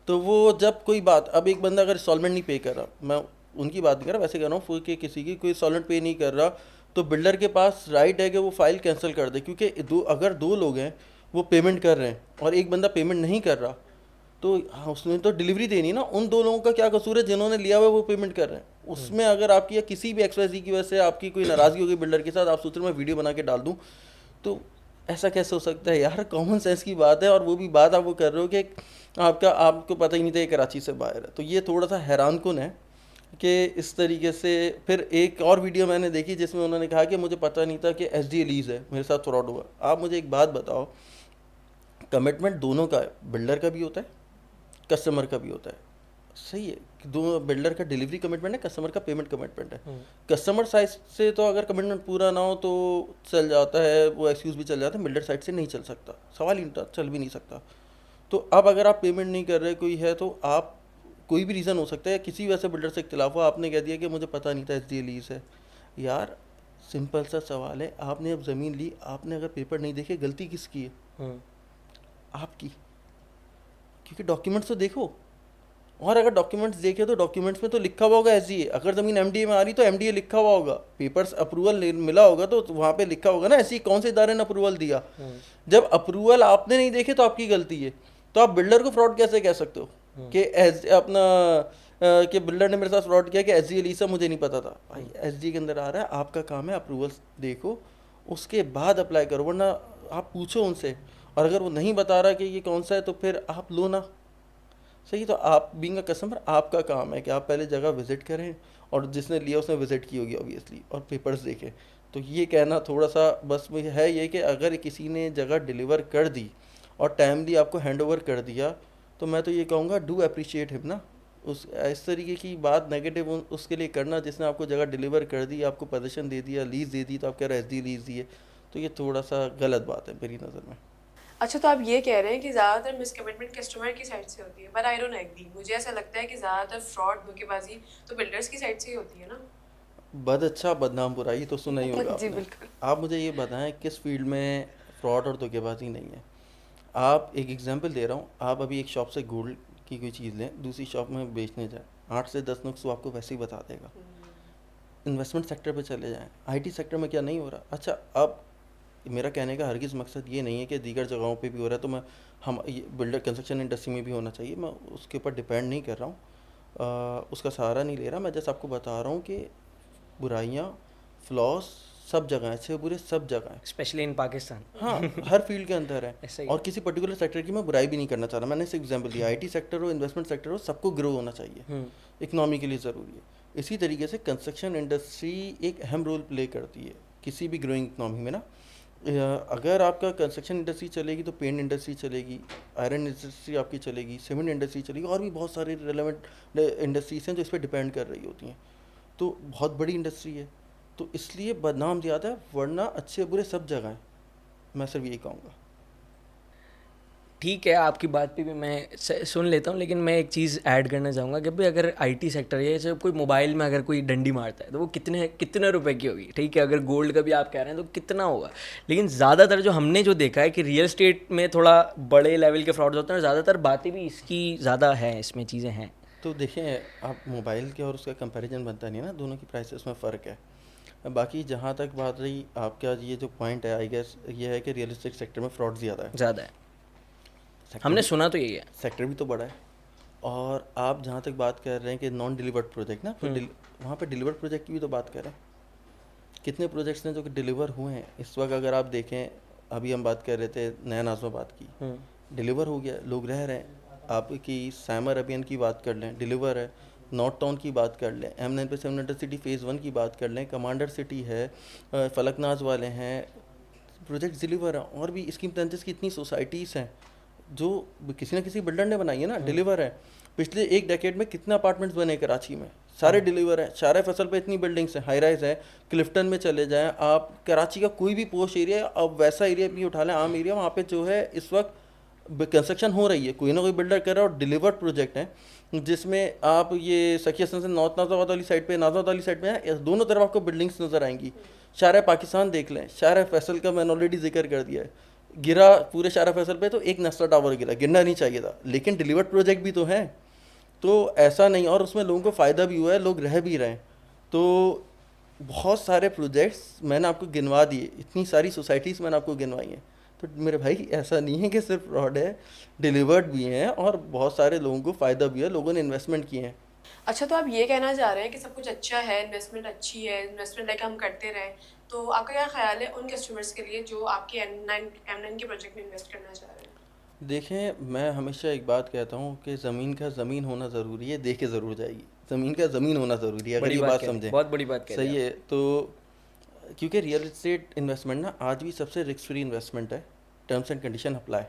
तो वो जब कोई बात, अब एक बंदा अगर इंस्टॉलमेंट नहीं पे कर रहा, मैं उनकी बात नहीं कर रहा, वैसे कह रहा हूँ कि किसी की कोई इंस्टॉलमेंट पे नहीं कर रहा, तो बिल्डर के पास राइट है कि वो फाइल कैंसिल कर दे, क्योंकि अगर 2 लोग हैं वो पेमेंट कर रहे हैं और एक बंदा पेमेंट नहीं कर रहा, तो हाँ, उसने तो डिलीवरी देनी ना, उन 2 लोगों का क्या कसूर है जिन्होंने लिया हुआ है वो पेमेंट कर रहे हैं। उसमें अगर आपकी या किसी भी XYZ की वजह से आपकी कोई नाराज़गी होगी बिल्डर के साथ, आप सोच रहे मैं वीडियो बना के डाल दूँ, तो ऐसा कैसे हो सकता है यार, कॉमन सेंस की बात है। और वो भी बात आप वो कर रहे हो कि आपको पता ही नहीं था ये कराची से बाहर है, तो ये थोड़ा सा हैरान कुन है। कि इस तरीके से। फिर एक और वीडियो मैंने देखी जिसमें उन्होंने कहा कि मुझे पता नहीं था कि एच डी लीज है, मेरे साथ फ्रॉड हुआ। आप मुझे एक बात बताओ, कमिटमेंट दोनों का है, बिल्डर का भी होता है, कस्टमर का भी होता है, सही है कि दो बिल्डर का डिलीवरी कमिटमेंट है, कस्टमर का पेमेंट कमिटमेंट है। कस्टमर साइड से तो अगर कमिटमेंट पूरा ना हो तो चल जाता है, वो एक्सक्यूज़ भी चल जाता है, बिल्डर साइड से नहीं चल सकता, सवाल ही नहीं उठता, चल भी नहीं सकता। तो अब अगर आप पेमेंट नहीं कर रहे कोई है तो आप, कोई भी रीज़न हो सकता है, किसी वजह से बिल्डर से इख्तिलाफ हुआ, आपने कह दिया कि मुझे पता नहीं था एच डी लीज है। यार सिंपल सा सवाल है, आपने अब ज़मीन ली, आपने अगर पेपर नहीं देखे, गलती किसकी है? आपकी। क्योंकि डॉक्यूमेंट्स तो देखो, और अगर डॉक्यूमेंट्स देखे तो डॉक्यूमेंट्स में तो लिखा हुआ होगा एसडीए। अगर ज़मीन एमडीए में आ रही तो एमडीए लिखा हुआ होगा, पेपर्स अप्रूवल मिला होगा तो वहाँ पे लिखा होगा ना ऐसी कौन से इदारे ने अप्रूवल दिया। जब अप्रूवल आपने नहीं देखे तो आपकी गलती है, तो आप बिल्डर को फ्रॉड कैसे कह सकते हो कि अपना कि बिल्डर ने मेरे साथ फ्रॉड किया कि एसडीए लीसा मुझे नहीं पता था। भाई एसडीए के अंदर आ रहा है, आपका काम है अप्रूवल्स देखो, उसके बाद अप्लाई करो, वरना आप पूछो उनसे, और अगर वो नहीं बता रहा कि ये कौन सा है तो फिर आप लो ना। सही, तो आप बीइंग अ कस्टमर, आपका काम है कि आप पहले जगह विजिट करें, और जिसने लिया उसने विजिट की होगी ऑब्वियसली, और पेपर्स देखें। तो ये कहना थोड़ा सा बस में है ये कि अगर किसी ने जगह डिलीवर कर दी और टाइमली आपको हैंड ओवर कर दिया, तो मैं तो ये कहूँगा डू अप्रिशिएट हिम ना। उस इस तरीके की बात नेगेटिव उसके लिए करना जिसने आपको जगह डिलीवर कर दी, आपको पोजीशन दे दिया, लीज दे दी, तो आप कह रहे एसडी लीज दी है, तो ये थोड़ा सा गलत बात है मेरी नज़र में। अच्छा, तो आप ये कह रहे हैं कि ज़्यादातर मिसकमिटमेंट कस्टमर की साइड से होती है, बट आई डोंट एग्री। मुझे ऐसा लगता है कि ज़्यादातर फ्रॉड, धोखेबाजी तो बिल्डर्स की साइड से ही होती है ना। बद अच्छा बदनाम बुराई तो सुना ही होगा जी आपने। बिल्कुल। आप मुझे ये बताएं किस फील्ड में फ्रॉड और धोखेबाजी नहीं है। आप एक एग्जांपल दे रहा हूँ, आप अभी एक शॉप से गोल्ड की कोई चीज़ लें, दूसरी शॉप में बेचने जाएं, 8 से 10 नुक्स वो आपको वैसे ही बता देगा। इन्वेस्टमेंट सेक्टर पे चले जाएं, आईटी सेक्टर में क्या नहीं हो रहा। अच्छा, अब मेरा कहने का हरगिज़ मकसद ये नहीं है कि दीगर जगहों पे भी हो रहा है तो मैं हम बिल्डर कंस्ट्रक्शन इंडस्ट्री में भी होना चाहिए, मैं उसके ऊपर डिपेंड नहीं कर रहा हूँ, उसका सहारा नहीं ले रहा। मैं जस्ट आपको बता रहा हूँ कि बुराइयाँ, फ्लॉस सब जगह हैं, अच्छे बुरे सब जगह हैं, स्पेशली इन पाकिस्तान। हाँ हर फील्ड के अंदर है। ऐसा ही और किसी पर्टिकुलर सेक्टर की मैं बुराई भी नहीं करना चाह रहा, मैंने इस एग्जाम्पल दिया, आईटी सेक्टर हो, इन्वेस्टमेंट सेक्टर हो, सबको ग्रो होना चाहिए, इकनॉमी के लिए ज़रूरी है। इसी तरीके से कंस्ट्रक्शन इंडस्ट्री एक अहम रोल प्ले करती है किसी भी ग्रोइंग इकनॉमी में ना। अगर आपका कंस्ट्रक्शन इंडस्ट्री चलेगी तो पेंट इंडस्ट्री चलेगी, आयरन इंडस्ट्री आपकी चलेगी, सीमेंट इंडस्ट्री चलेगी, और भी बहुत सारे रिलेवेंट इंडस्ट्रीज हैं जो इस पर डिपेंड कर रही होती हैं। तो बहुत बड़ी इंडस्ट्री है, तो इसलिए बदनाम ज़्यादा है, वरना अच्छे बुरे सब जगह हैं, मैं सिर्फ यही कहूँगा। ठीक है, आपकी बात पे भी मैं सुन लेता हूँ, लेकिन मैं एक चीज़ ऐड करना चाहूँगा कि भाई अगर आईटी सेक्टर है, जैसे कोई मोबाइल में अगर कोई डंडी मारता है तो वो कितने रुपए की होगी, ठीक है। अगर गोल्ड का भी आप कह रहे हैं तो कितना होगा। लेकिन ज़्यादातर जो हमने जो देखा है कि रियल स्टेट में थोड़ा बड़े लेवल के फ्रॉड्स होते हैं, ज़्यादातर बातें भी इसकी ज़्यादा है, इसमें चीज़ें हैं। तो देखें, आप मोबाइल के और उसका कंपैरिजन बनता नहीं है ना, दोनों की प्राइसेस में फ़र्क है। बाकी जहाँ तक बात रही आपका, ये जो पॉइंट है आई गेस ये है कि रियल एस्टेट सेक्टर में फ्रॉड ज़्यादा है। हमने सुना तो यही है। सेक्टर भी तो बड़ा है। और आप जहाँ तक बात कर रहे हैं कि नॉन डिलीवर्ड प्रोजेक्ट ना, फिर वहाँ पे डिलीवर्ड प्रोजेक्ट की भी तो बात करें, कितने प्रोजेक्ट्स हैं जो कि डिलीवर हुए हैं इस वक्त। अगर आप देखें, अभी हम बात कर रहे थे नया नाज़िमाबाद की, डिलीवर हो गया, लोग रह रहे हैं। आपकी सैमर अभियान की बात कर लें, डिलीवर है। नॉर्थ टाउन की बात कर लें, M9 पे 700 सिटी फ़ेज़ 1 की बात कर लें, कमांडर सिटी है, फलकनाज वाले हैं, प्रोजेक्ट डिलीवर है। और भी स्कीम 33 की इतनी सोसाइटीज़ हैं जो किसी न किसी बिल्डर ने बनाई है ना, डिलीवर है। पिछले एक डेकेड में कितने अपार्टमेंट्स बने कराची में, सारे डिलीवर हैं। शारा फैसल पे इतनी बिल्डिंग्स हैं, हाई राइज है। क्लिफ्टन में चले जाएं आप, कराची का कोई भी पोश एरिया, अब वैसा एरिया भी उठा लें, आम एरिया, वहाँ पे जो है इस वक्त कंस्ट्रक्शन हो रही है, कोई ना कोई बिल्डर कर रहा है, और डिलीवर्ड प्रोजेक्ट है। जिसमें आप ये सखी हसन से नॉर्थ नाज़ाबाद वाली साइड पे, नाज़ाबाद वाली साइड पे है, दोनों तरफ आपको बिल्डिंग्स नज़र आएंगी। शारा पाकिस्तान देख लें, शारा फैसल का मैंने ऑलरेडी जिक्र कर दिया है, गिरा पूरे शारा फैसल पे तो एक नेस्टा टावर गिरा, गिरना नहीं चाहिए था, लेकिन डिलीवर्ड प्रोजेक्ट भी तो है। तो ऐसा नहीं, और उसमें लोगों को फ़ायदा भी हुआ है, लोग रह भी रहे हैं। तो बहुत सारे प्रोजेक्ट्स मैंने आपको गिनवा दिए, इतनी सारी सोसाइटीज़ मैंने आपको गिनवाई हैं। तो मेरे भाई ऐसा नहीं है कि सिर्फ फ्रॉड है, डिलीवर्ड भी हैं और बहुत सारे लोगों को फ़ायदा भी है, लोगों ने इन्वेस्टमेंट किए हैं। अच्छा, तो आप ये कहना चाह रहे हैं कि सब कुछ अच्छा है, इन्वेस्टमेंट अच्छी है, इन्वेस्टमेंट लाइक हम करते रहें, तो आपका क्या ख्याल है उन कस्टमर्स के लिए जो आपके M9 के प्रोजेक्ट में इन्वेस्ट करना चाह रहे हैं? देखें, मैं हमेशा एक बात कहता हूँ कि ज़मीन का ज़मीन होना ज़रूरी है, देख के ज़रूर जाएगी। ज़मीन का ज़मीन होना ज़रूरी है, अगर बड़ी ये बात बात कह रहे हैं, समझें। बहुत बड़ी बात कह रहे सही हैं है। तो क्योंकि रियल एस्टेट इन्वेस्टमेंट ना आज भी सबसे रिस्क फ्री इन्वेस्टमेंट है। Terms and condition apply,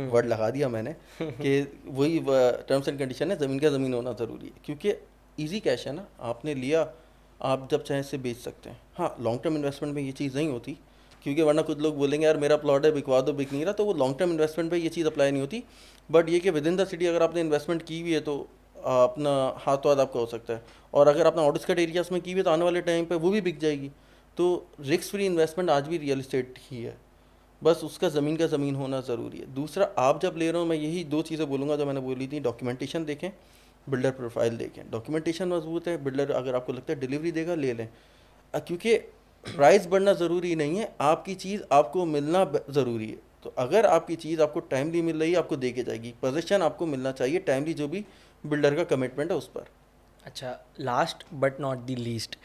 word लगा दिया मैंने कि वही टर्म्स एंड कंडीशन है, ज़मीन का ज़मीन होना ज़रूरी है, क्योंकि इजी कैश है ना, आपने लिया, आप जब चाहें इसे बेच सकते हैं। हाँ, लॉन्ग टर्म इन्वेस्टमेंट में ये चीज़ नहीं होती, क्योंकि वरना कुछ लोग बोलेंगे यार मेरा प्लॉट है बिकवा दो, बिक नहीं रहा, तो वो लॉन्ग टर्म इन्वेस्टमेंट पे ये चीज़ अप्लाई नहीं होती। बट ये कि विद इन द सिटी अगर आपने इन्वेस्टमेंट की हुई है तो अपना हाथ तो हाथ आपका हो सकता है, और अगर आपने आउटस्कर्ट एरियाज में की हुई है तो आने वाले टाइम पे वो भी बिक जाएगी। तो रिस्क फ्री इन्वेस्टमेंट आज भी रियल इस्टेट ही है, बस उसका ज़मीन का ज़मीन होना ज़रूरी है। दूसरा, आप जब ले रहे हो, मैं यही दो चीज़ें बोलूँगा जो मैंने बोली थी, डॉक्यूमेंटेशन देखें, बिल्डर प्रोफाइल देखें। डॉक्यूमेंटेशन मजबूत है, बिल्डर अगर आपको लगता है डिलीवरी देगा, ले लें। क्योंकि प्राइस बढ़ना ज़रूरी नहीं है, आपकी चीज़ आपको मिलना ज़रूरी है। तो अगर आपकी चीज़ आपको टाइमली मिल रही है, आपको दे के जाएगी। पोजीशन आपको मिलना चाहिए टाइमली, जो भी बिल्डर का कमिटमेंट है उस पर। अच्छा, last but not the least,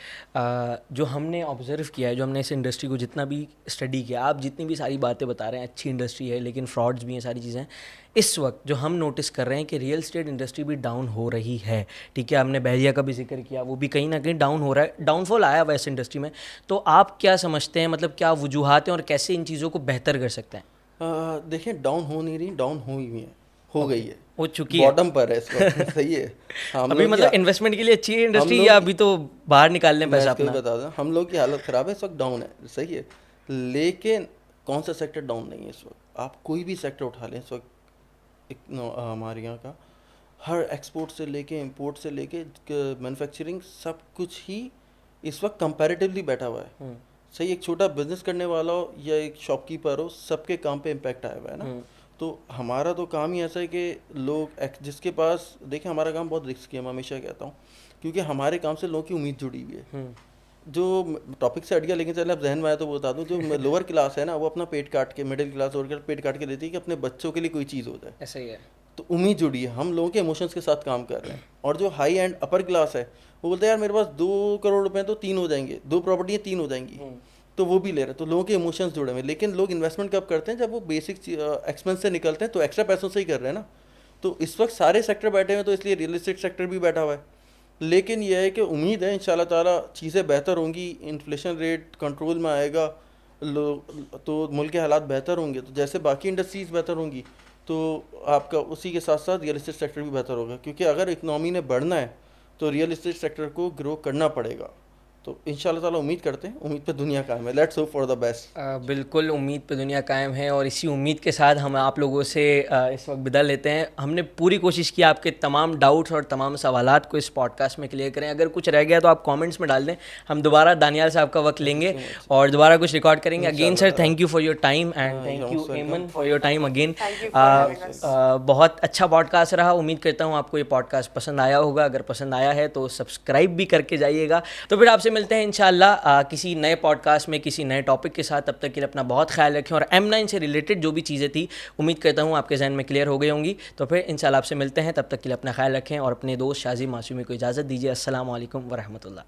जो हमने ऑब्जर्व किया है, जो हमने इस इंडस्ट्री को जितना भी स्टडी किया, आप जितनी भी सारी बातें बता रहे हैं, अच्छी इंडस्ट्री है लेकिन फ्रॉड्स भी हैं, सारी चीज़ें हैं। इस वक्त जो हम नोटिस कर रहे हैं कि रियल एस्टेट इंडस्ट्री भी डाउन हो रही है। ठीक है, हमने बहरिया का भी जिक्र किया, वो भी कहीं ना कहीं डाउन हो रहा है, डाउनफॉल आया हुआ है इस इंडस्ट्री में। तो आप क्या समझते हैं, मतलब क्या वजूहात हैं और कैसे इन चीज़ों को बेहतर कर सकते हैं? देखें, डाउन हो नहीं रही, डाउन हुई हुई है, हो गई है, हो चुकी है, बॉटम पर है इस वक्त। सही है। हम अभी लोग मतलब की- इन्वेस्टमेंट के लिए अच्छी है इंडस्ट्री, लोग या की- अभी तो बाहर निकाल लें मैं पैसा इसको अपना? बता दूं, हम लोग की हालत ख़राब है इस वक्त, डाउन है। सही है, लेकिन कौन सा सेक्टर डाउन नहीं है इस वक्त? आप कोई भी सेक्टर उठा लें इस वक्त, हमारे यहाँ का हर एक्सपोर्ट से लेके इंपोर्ट से लेके मैन्युफैक्चरिंग, सब कुछ ही इस वक्त कंपैरेटिवली बैठा हुआ है। सही, एक छोटा बिजनेस करने वाला हो या एक शॉपकीपर हो, सबके काम पे इम्पैक्ट आया हुआ है ना। तो हमारा तो काम ही ऐसा है कि लोग जिसके पास, देखें हमारा काम बहुत रिस्की है, मैं हमेशा कहता हूँ, क्योंकि हमारे काम से लोगों की उम्मीद जुड़ी हुई है। जो टॉपिक से हट गया, लेकिन चले अब जहन में आया तो बता दूं, जो लोअर क्लास है ना, वो अपना पेट काट के, मिडिल क्लास लोअर क्लास पेट काट के देती है कि अपने बच्चों के लिए कोई चीज़ हो जाए। ऐसा ही है। तो उम्मीद जुड़ी है, हम लोगों के इमोशंस के साथ काम कर रहे हैं। और जो हाई एंड अपर क्लास है, वो बोलते हैं यार मेरे पास 2 करोड़ रुपए हैं तो 3 हो जाएंगे, 2 प्रॉपर्टी 3 हो जाएंगी, तो वो भी ले रहे हैं। तो लोगों के इमोशंस जुड़े हुए हैं। लेकिन लोग इन्वेस्टमेंट कब करते हैं? जब वो बेसिक एक्सपेंस से निकलते हैं, तो एक्स्ट्रा पैसों से ही कर रहे हैं ना। तो इस वक्त सारे सेक्टर बैठे हुए हैं, तो इसलिए रियल एस्टेट सेक्टर भी बैठा हुआ है। लेकिन यह है कि उम्मीद है इंशाल्लाह ताला चीज़ें बेहतर होंगी, इन्फ्लेशन रेट कंट्रोल में आएगा, तो मुल्क के हालात बेहतर होंगे। तो जैसे बाकी इंडस्ट्रीज़ बेहतर होंगी, तो आपका उसी के साथ साथ रियल एस्टेट सेक्टर भी बेहतर होगा। क्योंकि अगर इकनॉमी ने बढ़ना है तो रियल एस्टेट सेक्टर को ग्रो करना पड़ेगा। तो इंशाल्लाह ताला उम्मीद करते हैं, उम्मीद पे दुनिया कायम है। Let's hope for the best. बिल्कुल, उम्मीद पे दुनिया कायम है, और इसी उम्मीद के साथ हम आप लोगों से इस वक्त विदा लेते हैं। हमने पूरी कोशिश की आपके तमाम डाउट्स और तमाम सवालात को इस पॉडकास्ट में क्लियर करें। अगर कुछ रह गया तो आप कमेंट्स में डाल दें, हम दोबारा दानियाल साहब का वक्त लेंगे और दोबारा कुछ रिकॉर्ड करेंगे। Again sir, thank you for your time, and thank you Aiman for your time again. Thank you for having us. बहुत अच्छा पॉडकास्ट रहा। उम्मीद करता हूँ आपको ये पॉडकास्ट पसंद आया होगा। अगर पसंद आया है तो सब्सक्राइब भी करके जाइएगा। तो फिर आपसे मिलते हैं इंशाल्लाह किसी नए पॉडकास्ट में, किसी नए टॉपिक के साथ। तब तक के लिए अपना बहुत ख्याल रखें, और M9 से रिलेटेड जो भी चीज़ें थी, उम्मीद करता हूँ आपके जहन में क्लियर हो गई होंगी। तो फिर इंशाल्लाह आपसे मिलते हैं, तब तक के लिए अपना ख्याल रखें, और अपने दोस्त शाजी मासूमी को इजाज़त दीजिए। अस्सलाम वालेकुम व रहमतुल्लाह।